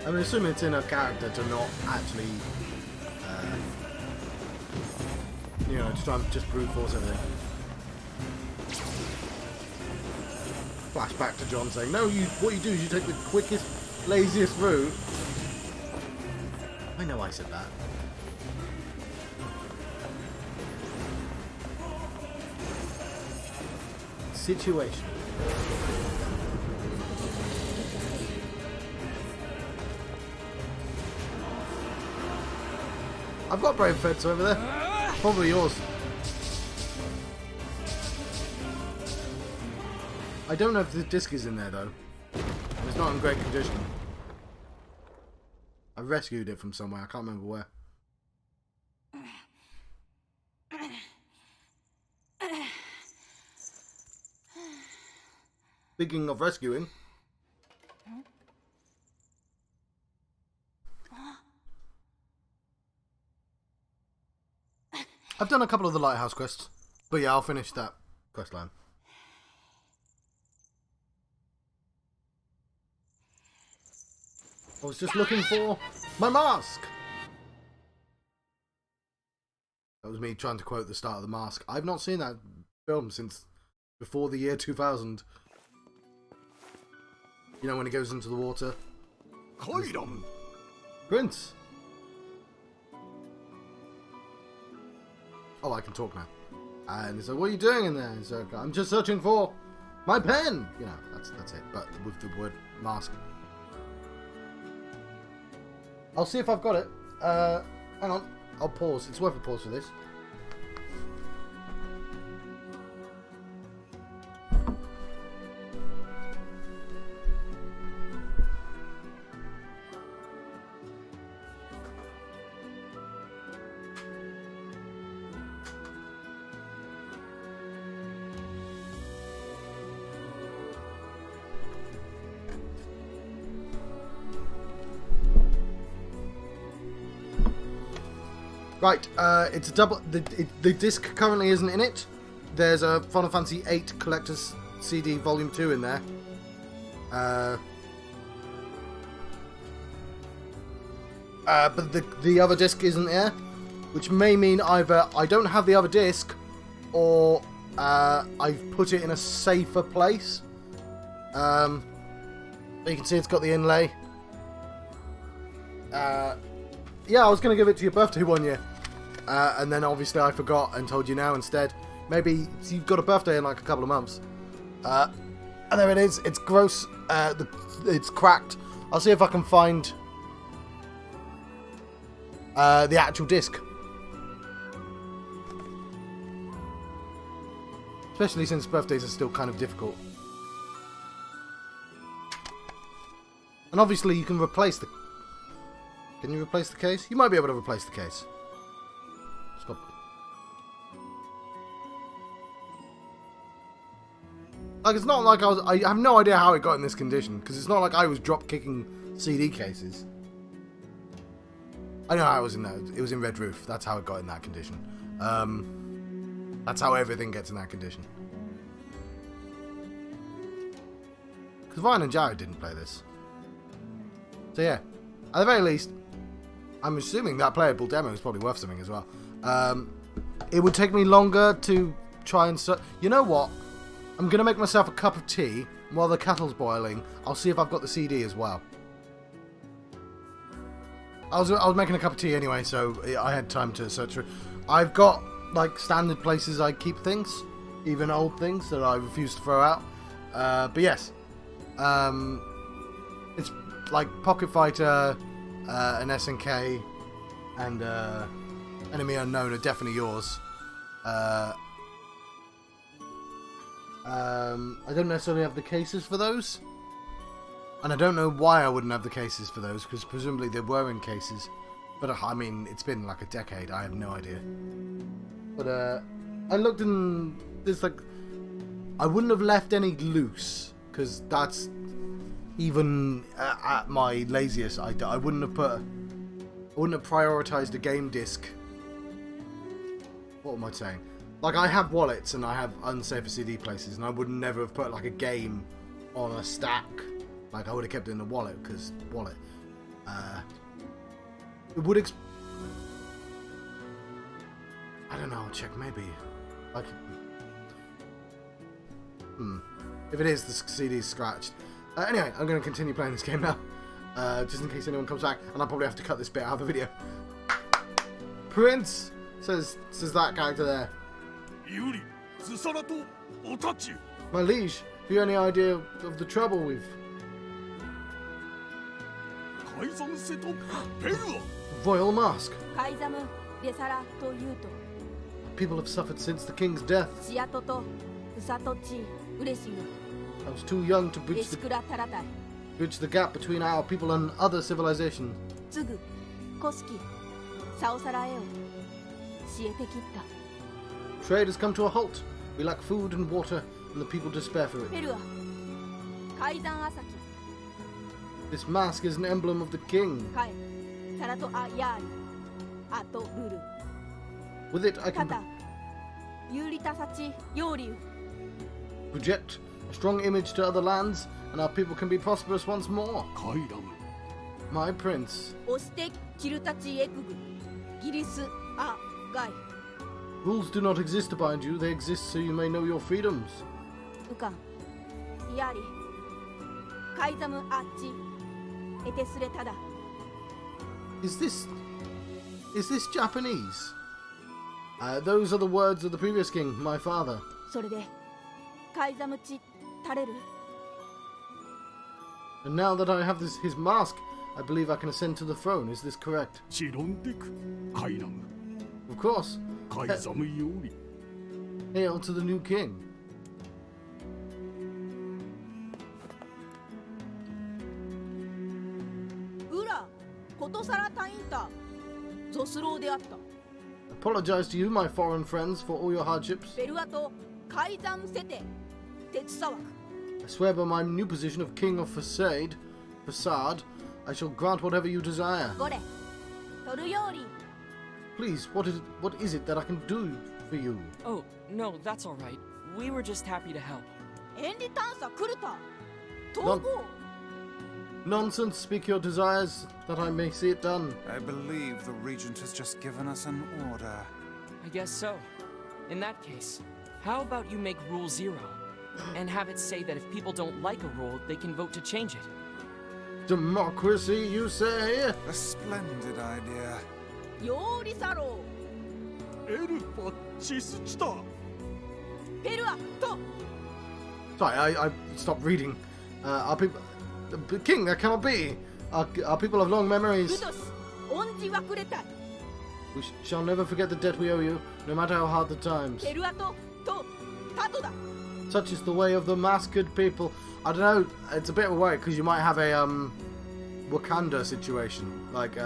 I'm assuming it's in her character to not actually, you know, to try and just brute force everything. Flashback to John saying, no, what you do is you take the quickest, laziest route. I know I said that. Situation. I've got brave feds over there. Probably yours. I don't know if the disc is in there though. It's not in great condition. I rescued it from somewhere. I can't remember where. Speaking of rescuing. I've done a couple of the lighthouse quests, but yeah, I'll finish that quest line. I was just looking for my mask. That was me trying to quote the start of The Mask. I've not seen that film since before the year 2000. You know when he goes into the water? Prince! Oh, I can talk now. And he's like, what are you doing in there? He's like, I'm just searching for my pen! You know, that's it. But with the word mask. I'll see if I've got it. Hang on. I'll pause. It's worth a pause for this. Right, it's a double. The disc currently isn't in it. There's a Final Fantasy VIII Collector's CD Volume 2 in there. But the other disc isn't there, which may mean either I don't have the other disc, or I've put it in a safer place. But you can see it's got the inlay. Yeah, I was going to give it to your birthday one year. And then obviously I forgot and told you now instead. Maybe you've got a birthday in like a couple of months. And there it is. It's gross. It's cracked. I'll see if I can find the actual disc. Especially since birthdays are still kind of difficult. And obviously you can replace the... Can you replace the case? You might be able to replace the case. Stop. Like, it's not like I have no idea how it got in this condition, because it's not like I was drop kicking CD cases. I know how it was in that. It was in Red Roof. That's how it got in that condition. That's how everything gets in that condition. Because Ryan and Jared didn't play this. So yeah, at the very least, I'm assuming that playable demo is probably worth something as well. It would take me longer to try and... You know what? I'm going to make myself a cup of tea while the kettle's boiling. I'll see if I've got the CD as well. I was making a cup of tea anyway, so I had time to search through. I've got like standard places I keep things, even old things that I refuse to throw out. But yes, it's like Pocket Fighter, an SNK, and Enemy Unknown are definitely yours. I don't necessarily have the cases for those, and I don't know why I wouldn't have the cases for those, because presumably they were in cases. But I mean, it's been like a decade. I have no idea. But I looked and there's like, I wouldn't have left any loose, because that's even at my laziest. I wouldn't have prioritized a game disc. What am I saying? Like, I have wallets and I have unsafe CD places, and I would never have put like a game on a stack. Like, I would have kept it in the wallet, because wallet. It would I don't know, I'll check, maybe. Like, if it is, the CD's scratched. Anyway, I'm going to continue playing this game now. Just in case anyone comes back, and I'll probably have to cut this bit out of the video. Prince! Says that character there. Yuri, Susarato, Otachi. My liege, have you any idea of the trouble we've... Kaizan Seto, Perua. Royal Mask. カイザム・ベサラというと People have suffered since the king's death. シアトとウサトチ嬉しい I was too young to エシクラタラタイ bridge the gap between our people and other civilizations. ツグコスキサオサラエオシエテキッタ Trade has come to a halt. We lack food and water, and the people despair for it. ペルアカイザンアサキ This mask is an emblem of the king. カエサラトアヤーリアトルル With it, I タ can タユーリタサチヨーリウ project a strong image to other lands, and our people can be prosperous once more. カイラム My prince. オステキルタチエクグギリスアガイ Rules do not exist to bind you, they exist so you may know your freedoms. ウカンヤーリカイザムアッチエテスレタダ Is this Japanese? Those are the words of the previous king, my father. それでカイザムチタレル And now that I have his mask, I believe I can ascend to the throne. Is this correct? チロンテクカイラム Of course. カイザムヨーリ Hail to the new king. ウラことさらタインタゾスローであった Apologize to you, my foreign friends, for all your hardships. ベルアとカイザムセテ鉄砂漠 I swear by my new position of king of Facade, I shall grant whatever you desire. ゴレトルヨーリ Please, what is it that I can do for you? Oh, no, that's all right. We were just happy to help. エンリ探査クルタ統合 Nonsense, speak your desires, that I may see it done. I believe the Regent has just given us an order. I guess so. In that case, how about you make Rule 0? And have it say that if people don't like a rule, they can vote to change it. Democracy, you say? A splendid idea. ヨーリサロエルパチスチターペルアと Sorry, I stopped reading. Our people... King, that cannot be. Our people have long ル memories. ドスオンジワクレタイ We shall never forget the debt we owe you, no matter how hard the times. ペルアとタトだ Such is the way of the masked people. I don't know, it's a bit of a worry, because you might have a, Wakanda situation. Like,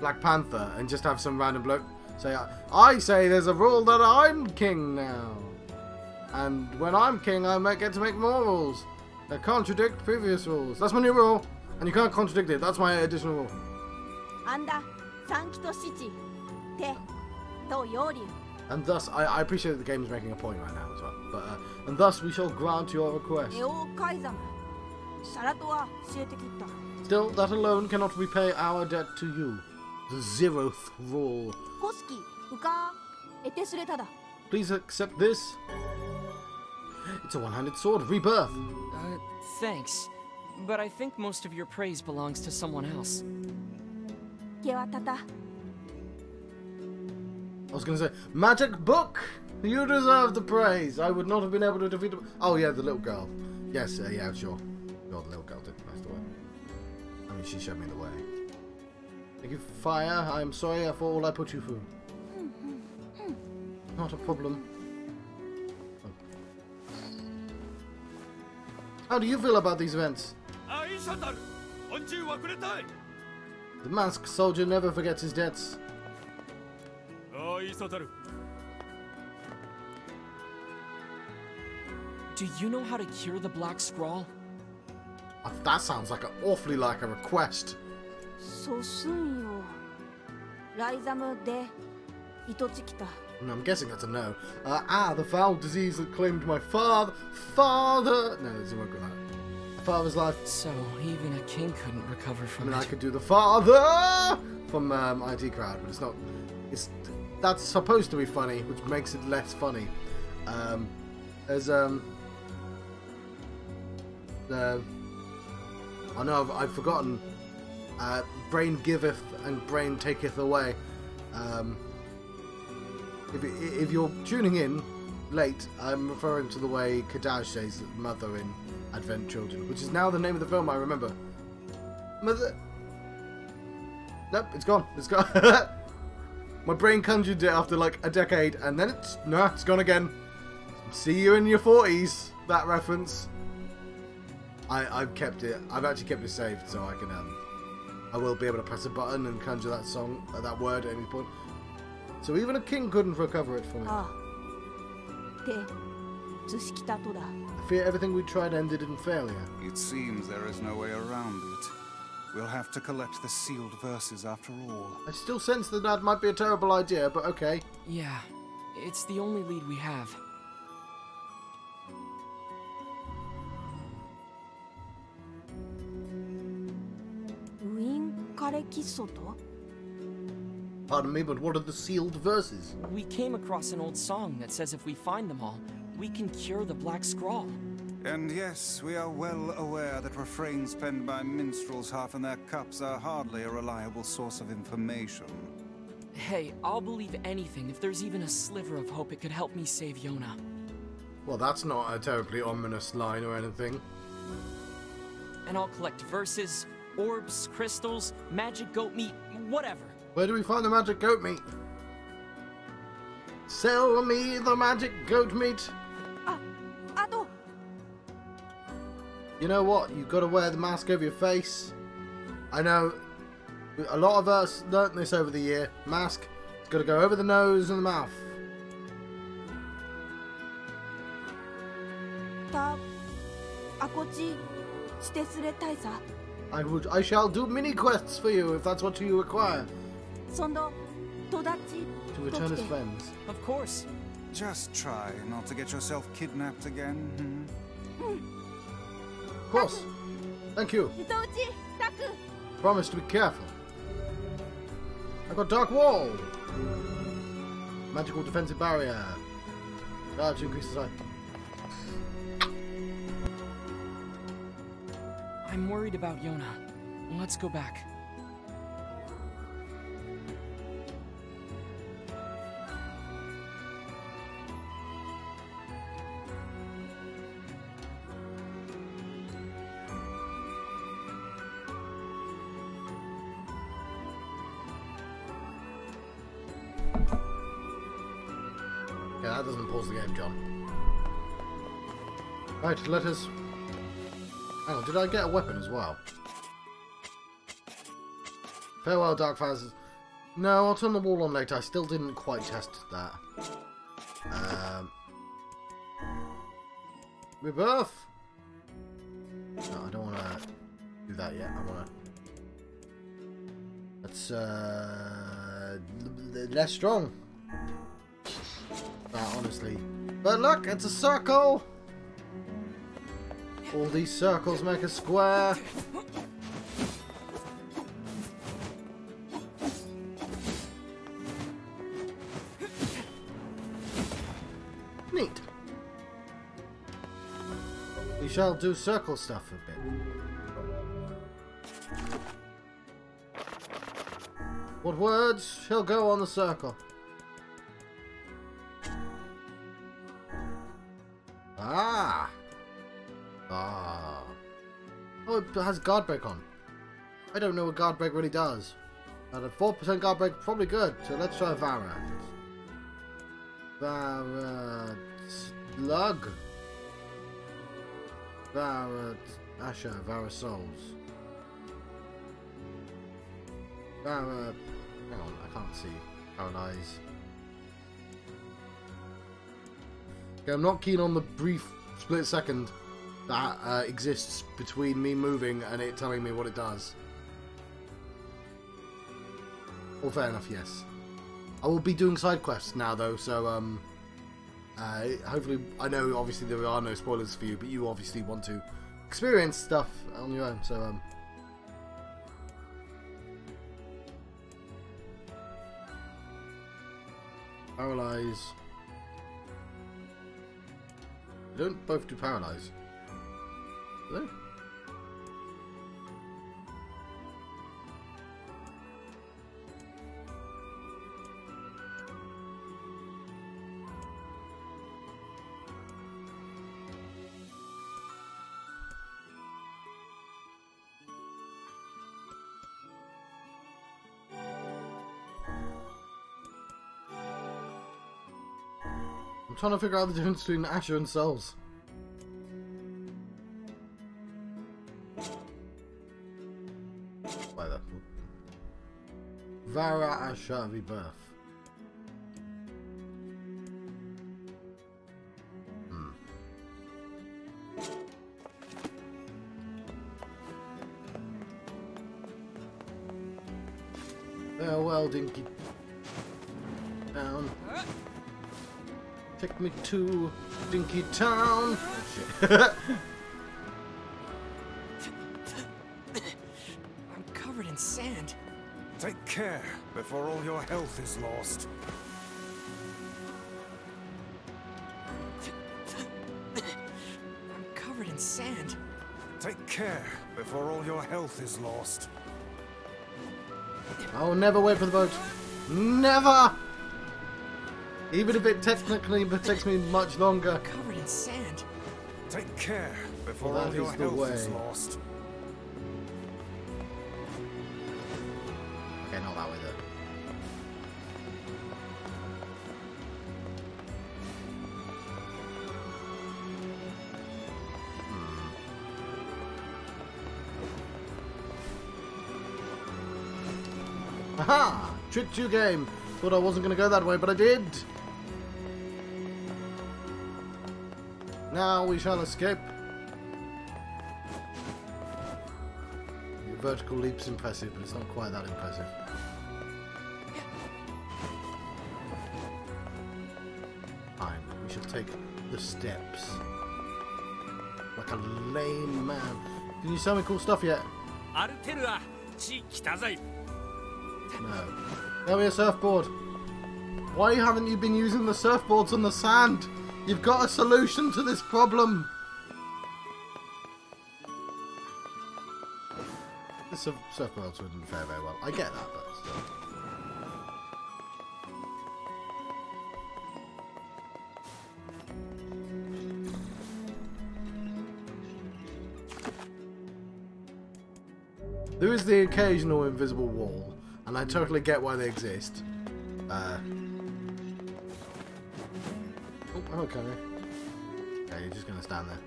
Black Panther, and just have some random bloke say, I say there's a rule that I'm king now. And when I'm king, I might get to make more rules that contradict previous rules. That's my new rule, and you can't contradict it. That's my additional rule. アンダサンキトシチテとヨーリウ And thus, I appreciate that the game is making a point right now as well. But, and thus we shall grant your request. エオカイザムサラトはシエテキッタ Still, that alone cannot repay our debt to you. The 0th rule. コスキウカエテスレタダ Please accept this. It's a one-handed sword, rebirth. Thanks. But I think most of your praise belongs to someone else. ケワタタ I was going to say, magic book! You deserve the praise. I would not have been able to defeat him. Oh, yeah, the little girl. Yes, yeah, sure. God, the little girl did pass away. I mean, she showed me the way. Thank you, Fire. I'm sorry for all I put you through. Not a problem. Oh. How do you feel about these events? The masked soldier never forgets his debts. Do you know how to cure the Black Scrawl? That sounds like awfully like a request. そうすんよ。ライザムで糸ちきた。 And I'm guessing that's a no. The foul disease that claimed my father. No, it doesn't work with that. My father's life. So, even a king couldn't recover I from mean, it. I could do the father from IT Crowd, but it's not. That's supposed to be funny, which makes it less funny. I know I've forgotten. Brain giveth and brain taketh away. If you're tuning in late, I'm referring to the way Kadash says mother in Advent Children, which is now the name of the film, I remember. Mother. Nope, it's gone. It's gone. My brain conjured it after like a decade, and then it's gone again. See you in your 40s. That reference. I've kept it. I've actually kept it saved, so I can I will be able to press a button and conjure that song, that word at any point. So even a king couldn't recover it from me. ああ。で、図式たとだ。 I fear everything we tried ended in failure. It seems there is no way around it. We'll have to collect the sealed verses after all. I still sense that might be a terrible idea, but okay. Yeah, it's the only lead we have. Pardon me, but what are the sealed verses? We came across an old song that says if we find them all, we can cure the Black Scrawl. And yes, we are well aware that refrains penned by minstrels half in their cups are hardly a reliable source of information. Hey, I'll believe anything if there's even a sliver of hope it could help me save Yona. Well, that's not a terribly ominous line or anything. And I'll collect verses, orbs, crystals, magic goat meat, whatever. Where do we find the magic goat meat? Sell me the magic goat meat. You know what? You've got to wear the mask over your face. I know a lot of us learnt this over the year. Mask, it's got to go over the nose and the mouth. I shall do mini quests for you if that's what you require. To return as friends. Of course. Just try not to get yourself kidnapped again. Of course. Thank you. Promise to be careful. I got Dark Wall. Magical defensive barrier. Charge increases height. I'm worried about Yona. Let's go back. Yeah, that doesn't pause the game, John. Right, let us... Hang on, did I get a weapon as well? Farewell, Dark Fires. No, I'll turn the wall on later. I still didn't quite test that. Rebirth? No, I don't want to do that yet. I want to... Let's, less strong. Honestly. But look, it's a circle! All these circles make a square. Neat. We shall do circle stuff a bit. What words shall go on the circle? Ah! Ah. Oh, it has guard break on. I don't know what guard break really does. At a 4% guard break, probably good. So let's try Vara. Vara Slug. Vara Asher. Vara Souls. Vara. Hang on, I can't see. Paralyze. Okay, I'm not keen on the brief split second that exists between me moving and it telling me what it does. Well, fair enough, yes. I will be doing side quests now, though, so hopefully, I know obviously there are no spoilers for you, but you obviously want to experience stuff on your own, so paralyze. They don't both do paralyze, do they? I'm trying to figure out the difference between Asher and Souls. Why the Vara Asher Rebirth. Farewell, Dinky Town. Take me to Dinky Town. I'm covered in sand. Take care before all your health is lost. I'm covered in sand. Take care before all your health is lost. I will never wait for the boat. Never! Even if it technically takes me much longer. Covered in sand. Take care before Well, all your that is the health is way. lost. Okay, not that way though. Aha! Tricked you, game. Thought I wasn't going to go that way, but I did. Now we shall escape. Your vertical leap's impressive, but it's not quite that impressive. Fine, we shall take the steps. Like a lame man. Can you sell me cool stuff yet? No. Tell me a surfboard. Why haven't you been using the surfboards on the sand? You've got a solution to this problem. The surfboards wouldn't fare very well. I get that, but still. There is the occasional invisible wall, and I totally get why they exist. Oh, okay. Okay, you're just gonna stand there.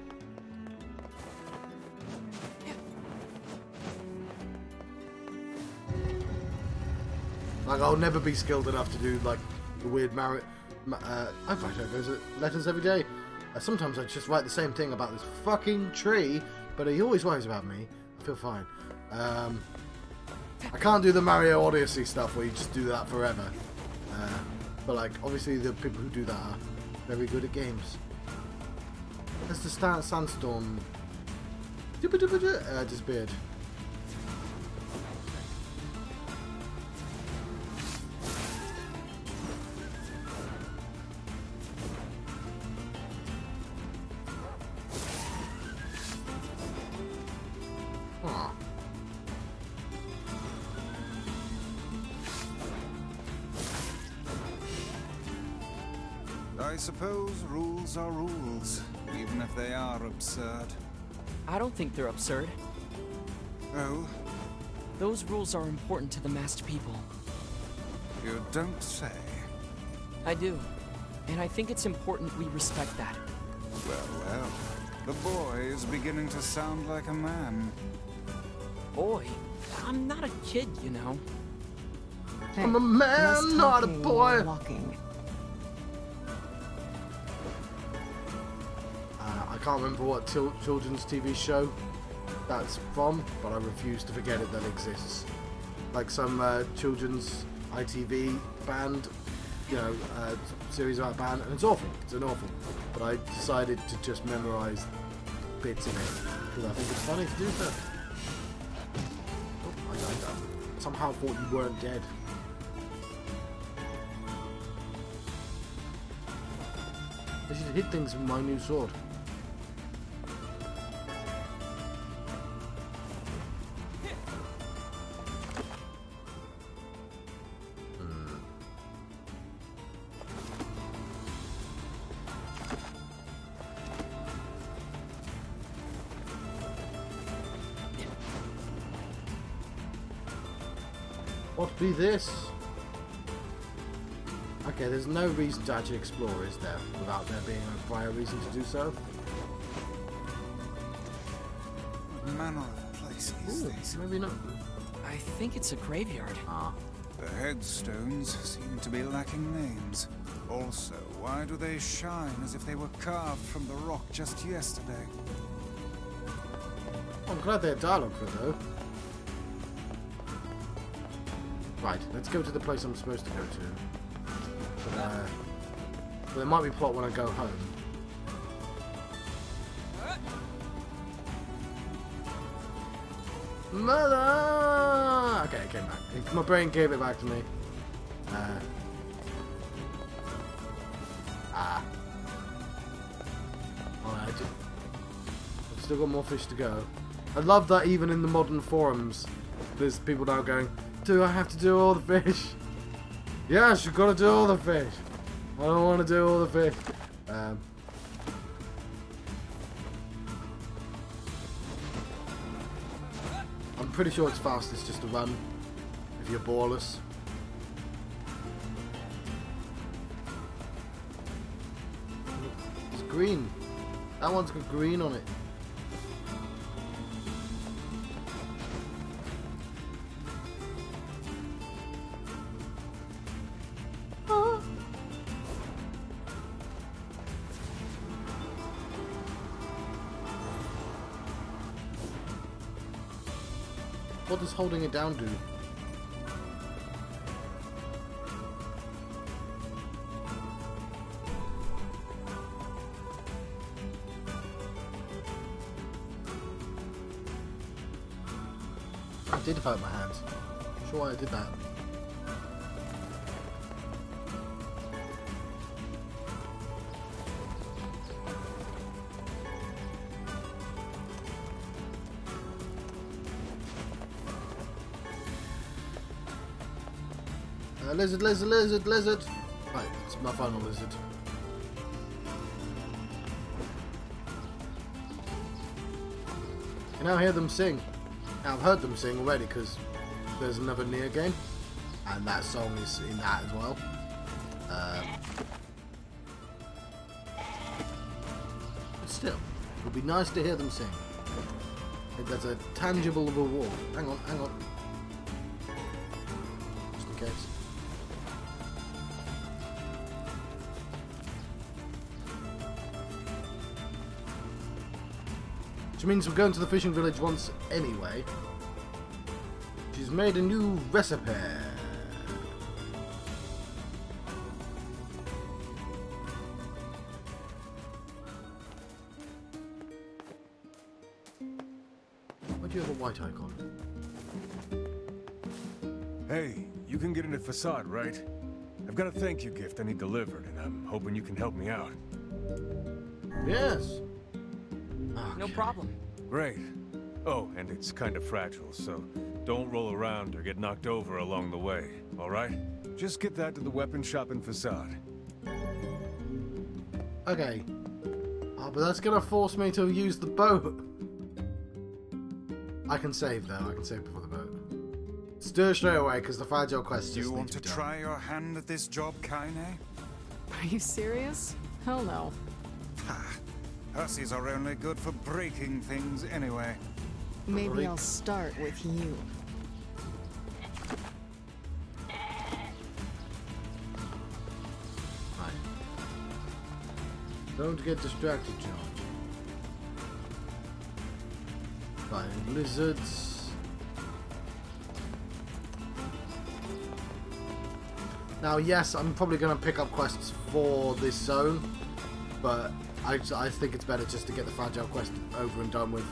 Like, I'll never be skilled enough to do, like, the weird I write those letters every day. Sometimes I just write the same thing about this fucking tree, but he always worries about me. I feel fine. I can't do the Mario Odyssey stuff where you just do that forever. But, like, obviously the people who do that are very good at games. There's the sandstorm. Disappeared. Huh. I suppose rules are rules, even even if they are absurd. I don't think they're absurd. Oh, Those rules are important to the masked people. you don't say. I do. And I think it's important we respect that. Well, well. The boy is beginning to sound like a man. Boy, I'm not a kid, you know. Hey, I'm a man, less not a talking, boy. more walking. I can't remember what children's TV show that's from, but I refuse to forget it that exists. Like some children's ITV band, you know, series about a band, and it's awful. It's an awful. But I decided to just memorize bits of it because I think it's funny to do so. Oh, I somehow thought you weren't dead. I should hit things with my new sword. What be this? Okay, there's no reason to actually explore, is there? Without there being a prior reason to do so? What manner of place is Ooh, this? maybe not. I think it's a graveyard. Ah. The headstones seem to be lacking names. Also, why do they shine as if they were carved from the rock just yesterday? I'm glad they had dialogue for it, though. Right, let's go to the place I'm supposed to go to. But there might be plot when I go home. Mother! Okay, it came back. My brain gave it back to me. Alright. I've still got more fish to go. I love that even in the modern forums, there's people now going, do I have to do all the fish? Yes, you've got to do all the fish. I don't want to do all the fish. I'm pretty sure it's fastest just to run if you're boreless. It's green. That one's got green on it. What does holding it down do? I did hurt my hands. I'm sure I did that. Lizard, lizard, lizard, lizard. Right, it's my final lizard. You now hear them sing. Now, I've heard them sing already because there's another NieR game, and that song is in that as well. But still, it would be nice to hear them sing. I think that's a tangible reward. Hang on, hang on. Just in case. Which means we're going to the fishing village once anyway. She's made a new recipe. Why do you have a white icon? Hey, you can get in at Facade, right? I've got a thank you gift I need delivered, and I'm hoping you can help me out. Yes. No Okay. problem. Great. Oh, and it's kind of fragile, so don't roll around or get knocked over along the way, all right? Just get that to the weapon shop in Facade. Okay. Oh, but that's gonna force me to use the boat. I can save though. I can save before the boat. Stir straight away because the fragile quest just You want needs to be done. try your hand at this job, Kaine? Are you serious? Hell no. Hussies are only good for breaking things anyway. Maybe I'll start with you. Right. Don't get distracted, George. Fighting lizards. Now, yes, I'm probably going to pick up quests for this zone, but I think it's better just to get the fragile quest over and done with.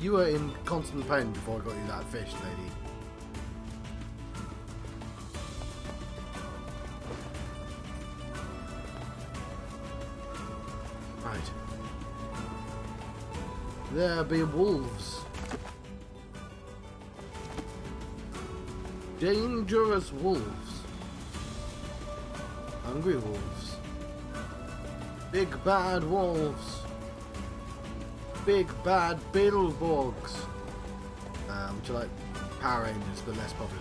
You were in constant pain before I got you that fish, lady. Right. There be wolves. Dangerous wolves. Hungry wolves. Big bad wolves. Big bad Beetleborgs. Which are like Power Rangers but less popular.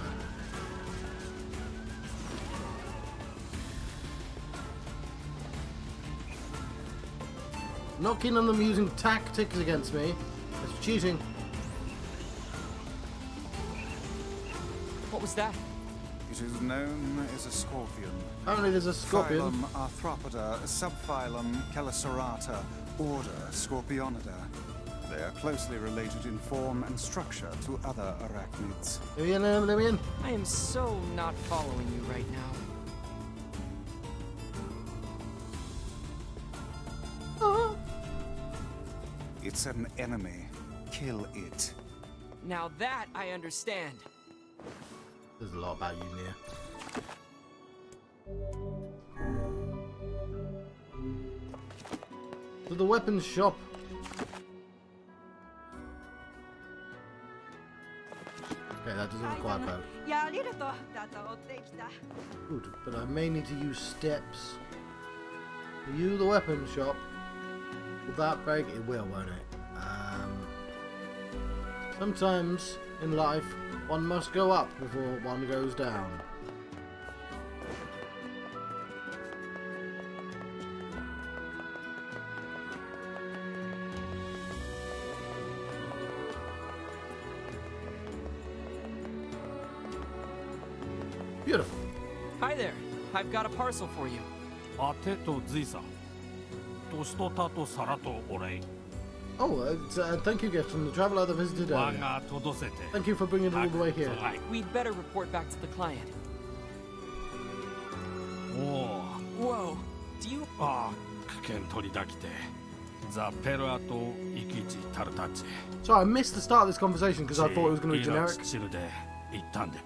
Not keen on them using tactics against me. That's cheating. What was that? It is known as a scorpion. Apparently there's a scorpion. Phylum Arthropoda, subphylum Chelicerata, order Scorpionidae. They are closely related in form and structure to other arachnids. Let me in. I am so not following you right now. It's an enemy. Kill it. Now that I understand. There's a lot about you, NieR. To the weapons shop. Okay, that doesn't require a boat. Good, but I may need to use steps. Are you the weapons shop? Will that break? It will, won't it? Sometimes in life, one must go up before one goes down. Beautiful. Hi there. I've got a parcel for you. 当てと随さ年とたと皿とお礼 Oh, it's a thank you gift from the traveler that visited 我 earlier. が届せて Thank you for bringing it all the way here. はい We'd better report back to the client. お Whoa. Do you... ああ危険取りだきてザ・ペルアとイキチタルタチ Sorry, I missed the start of this conversation because I thought it was going to be generic. チルで行ったんでく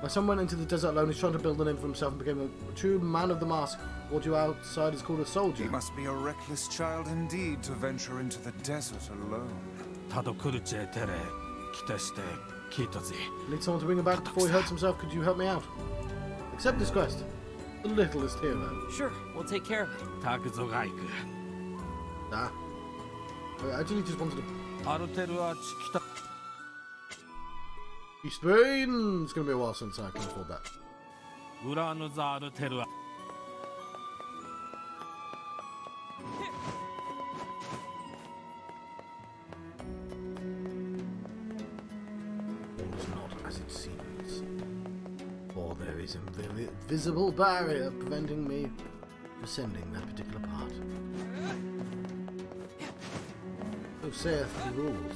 My son went into the desert alone. He's trying to build a name for himself and became a true man of the mask. What you outside is called a soldier. He must be a reckless child indeed to venture into the desert alone. たどくるちえてれ来てして聞いたぜ Need someone to bring him back before he hurts himself. Could you help me out? Accept this quest. The littlest hero. Sure, we'll take care of it. タクゾが行く Ah. I actually just wanted to... アルテルはチキタ Spain! It's going to be a while since I can afford that. ウラヌザアルテルは It's not as it seems. For there is an invisible barrier preventing me from ascending that particular part. So saith the rules.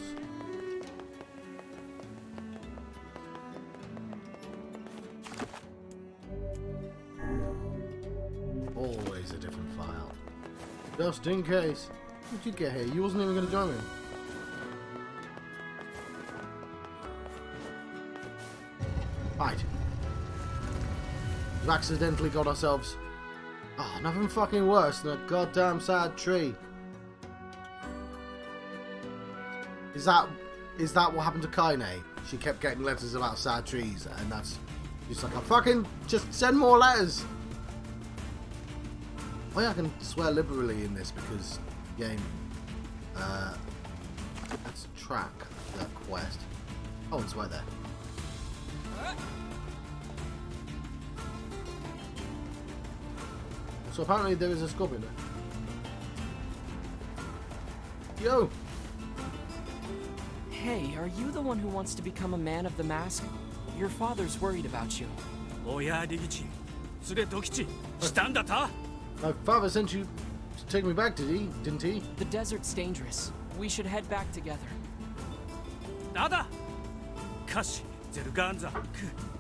Always a different file. Just in case. How did you get here? You wasn't even going to join me. Right. We've accidentally got ourselves... Oh, nothing fucking worse than a goddamn sad tree. Is that what happened to Kaine? She kept getting letters about sad trees, and that's just like, fucking just send more letters. Oh yeah, I can swear liberally in this because game. Let's track that quest. Oh, it's right there. So apparently there is a scorpion there. Yo! Hey, are you the one who wants to become a man of the mask? Your father's worried about you. 親出口連れときちしたんだた My father sent you to take me back, didn't he? The desert's dangerous. We should head back together. なんだカシゼルガンザク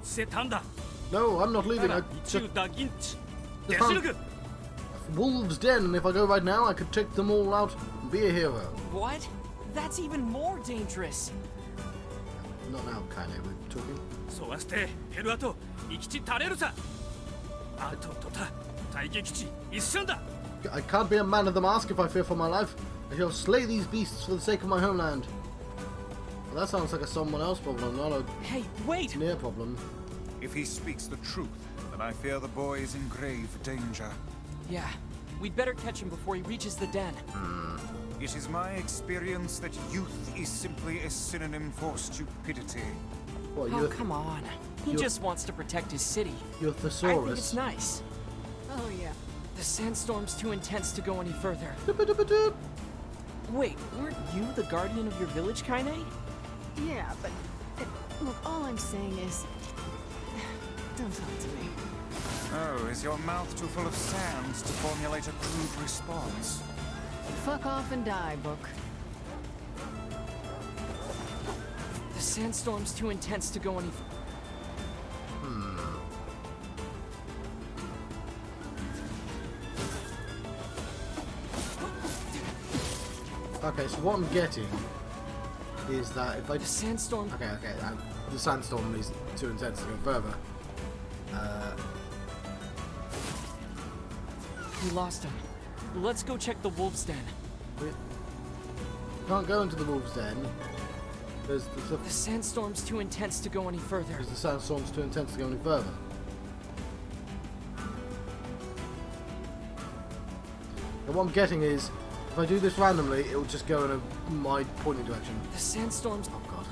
セタンダ No, I'm not た leaving. だ I 一 took 応ダギンチ The デ fun- スルグ Wolves' Den, and if I go right now, I could take them all out and be a hero. What? That's even more dangerous. Not now, kinda. We're talking. そうはしてペルアと生きち垂れるさあととた大撃地一瞬だ I can't be a man of the mask if I fear for my life. I shall slay these beasts for the sake of my homeland. Well, that sounds like a someone else problem, not a Hey, wait! NieR problem. If he speaks the truth, then I fear the boy is in grave danger. Yeah, we'd better catch him before he reaches the den. It is my experience that youth is simply a synonym for stupidity. What, Oh, you're, come on. He you're- just wants to protect his city. you're I think it's thesaurus? nice. Oh, yeah. The sandstorm's too intense to go any further. Doop-a-doop-a-doop. Wait, weren't you the guardian of your village, Kaine? Yeah, but... look, all I'm saying is... Don't talk to me. Oh, is your mouth too full of sand to formulate a crude response? Fuck off and die, book. The sandstorm's too intense to go any Okay, so what I'm getting is that if I The just... sandstorm... Okay, the sandstorm is too intense to go further. We lost him. Let's go check the wolves' den. We can't go into the wolves' den. Because The sandstorm's too intense to go any further. the sandstorm's too intense to go any further. And what I'm getting is, if I do this randomly, it will just go in my pointing direction. The sandstorm's... Oh god.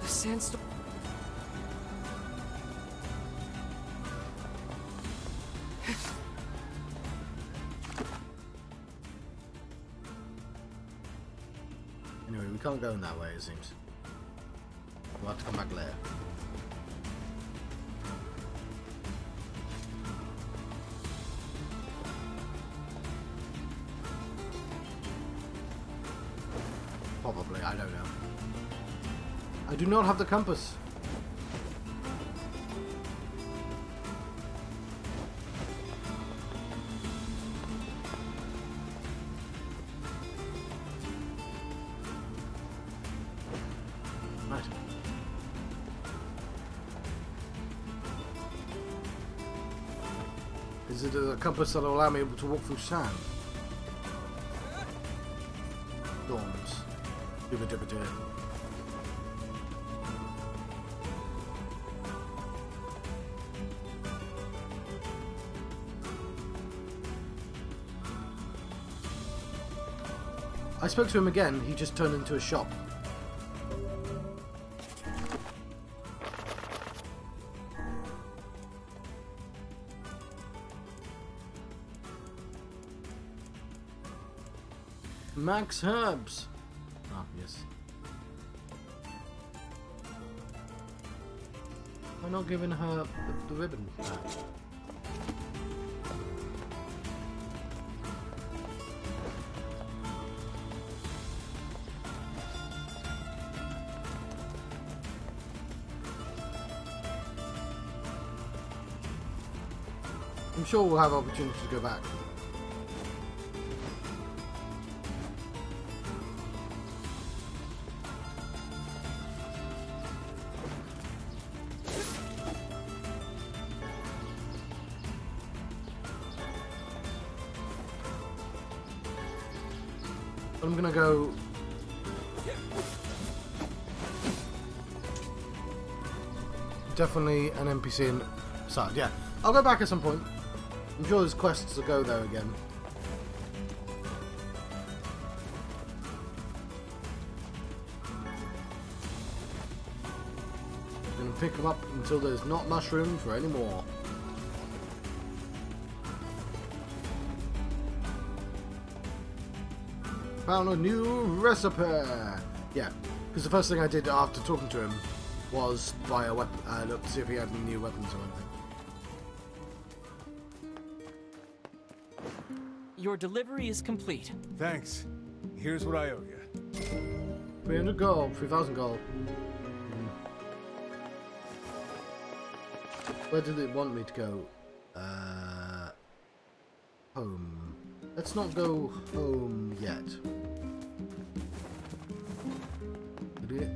The sandstorm... Anyway, we can't go in that way, it seems. We'll have to come back later. Probably, I don't know. I do not have the compass. Right. Is it a compass that will allow me to walk through sand? Storms. Dibba-dibba-dib. I spoke to him again, he just turned into a shop. Max Herbs. Ah, yes. Why not giving her the ribbon back? I'm sure we'll have opportunities to go back. I'm gonna go. definitely an NPC inside. Yeah, I'll go back at some point. I'm sure there's quests to go there again. Gonna pick them up until there's not much room for any more. Found a new recipe. Yeah, because the first thing I did after talking to him was buy a weapon. Look to see if he had any new weapons or anything. Your delivery is complete. Thanks. Here's what I owe you. 300 gold, 3,000 gold. Where did it want me to go? Home. Let's not go home yet.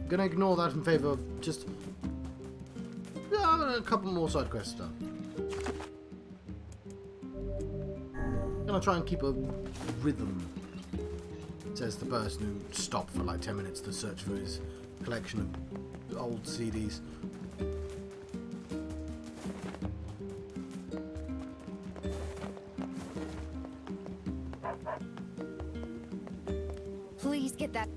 Gonna ignore that in favour of just a couple more side quests done. Gonna try and keep a rhythm, says the person who stopped for like 10 minutes to search for his collection of old CDs. Please get that.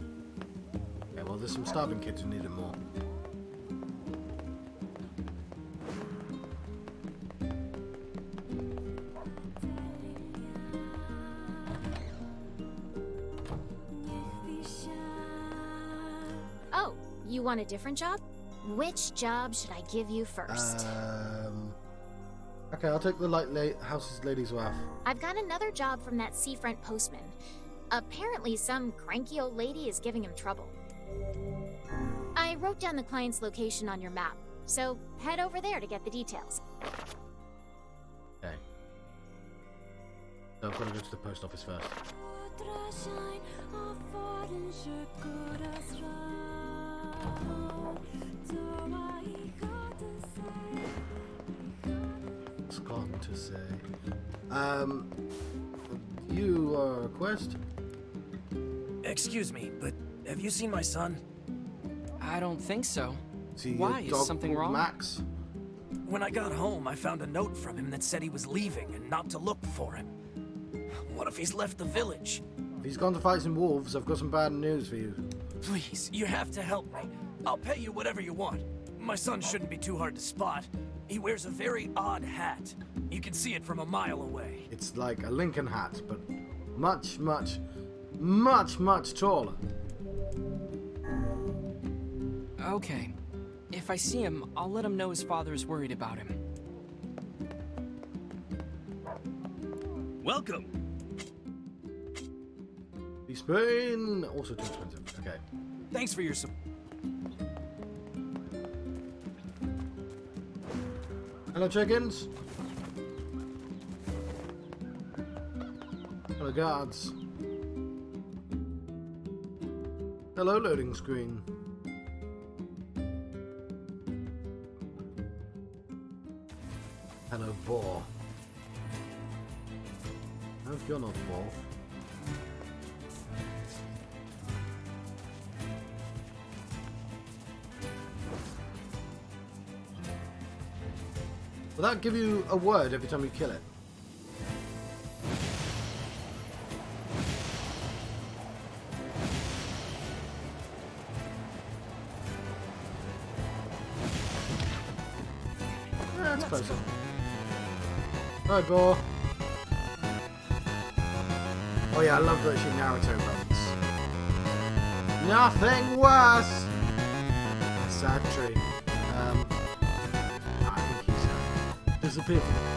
Yeah, well, there's some starving kids who need it more. Oh, you want a different job? Which job should I give you first? Okay, I'll take the house's lady's wife. I've got another job from that seafront postman. Apparently some cranky old lady is giving him trouble. I wrote down the client's location on your map, so head over there to get the details. Okay. So I've got to go to the post office first. What's got to say? You are a quest? Excuse me, but have you seen my son? I don't think so. See Why? your Is dog something called wrong? Max? When I got home, I found a note from him that said he was leaving and not to look for him. What if he's left the village? If he's gone to fight some wolves, I've got some bad news for you. Please, you have to help me. I'll pay you whatever you want. My son shouldn't be too hard to spot. He wears a very odd hat. You can see it from a mile away. It's like a Lincoln hat, but much, much, much, much taller. Okay. If I see him, I'll let him know his father is worried about him. Welcome. Spain, also too expensive. Okay. Thanks for your support. Hello, chickens. Hello, guards. Hello, loading screen. Hello, boar. No, you're not a boar. Will that give you a word every time you kill it? That's closer. Hi, boar. Oh yeah, I love that she Naruto buttons. Nothing worse! Sad tree. I think he's disappeared.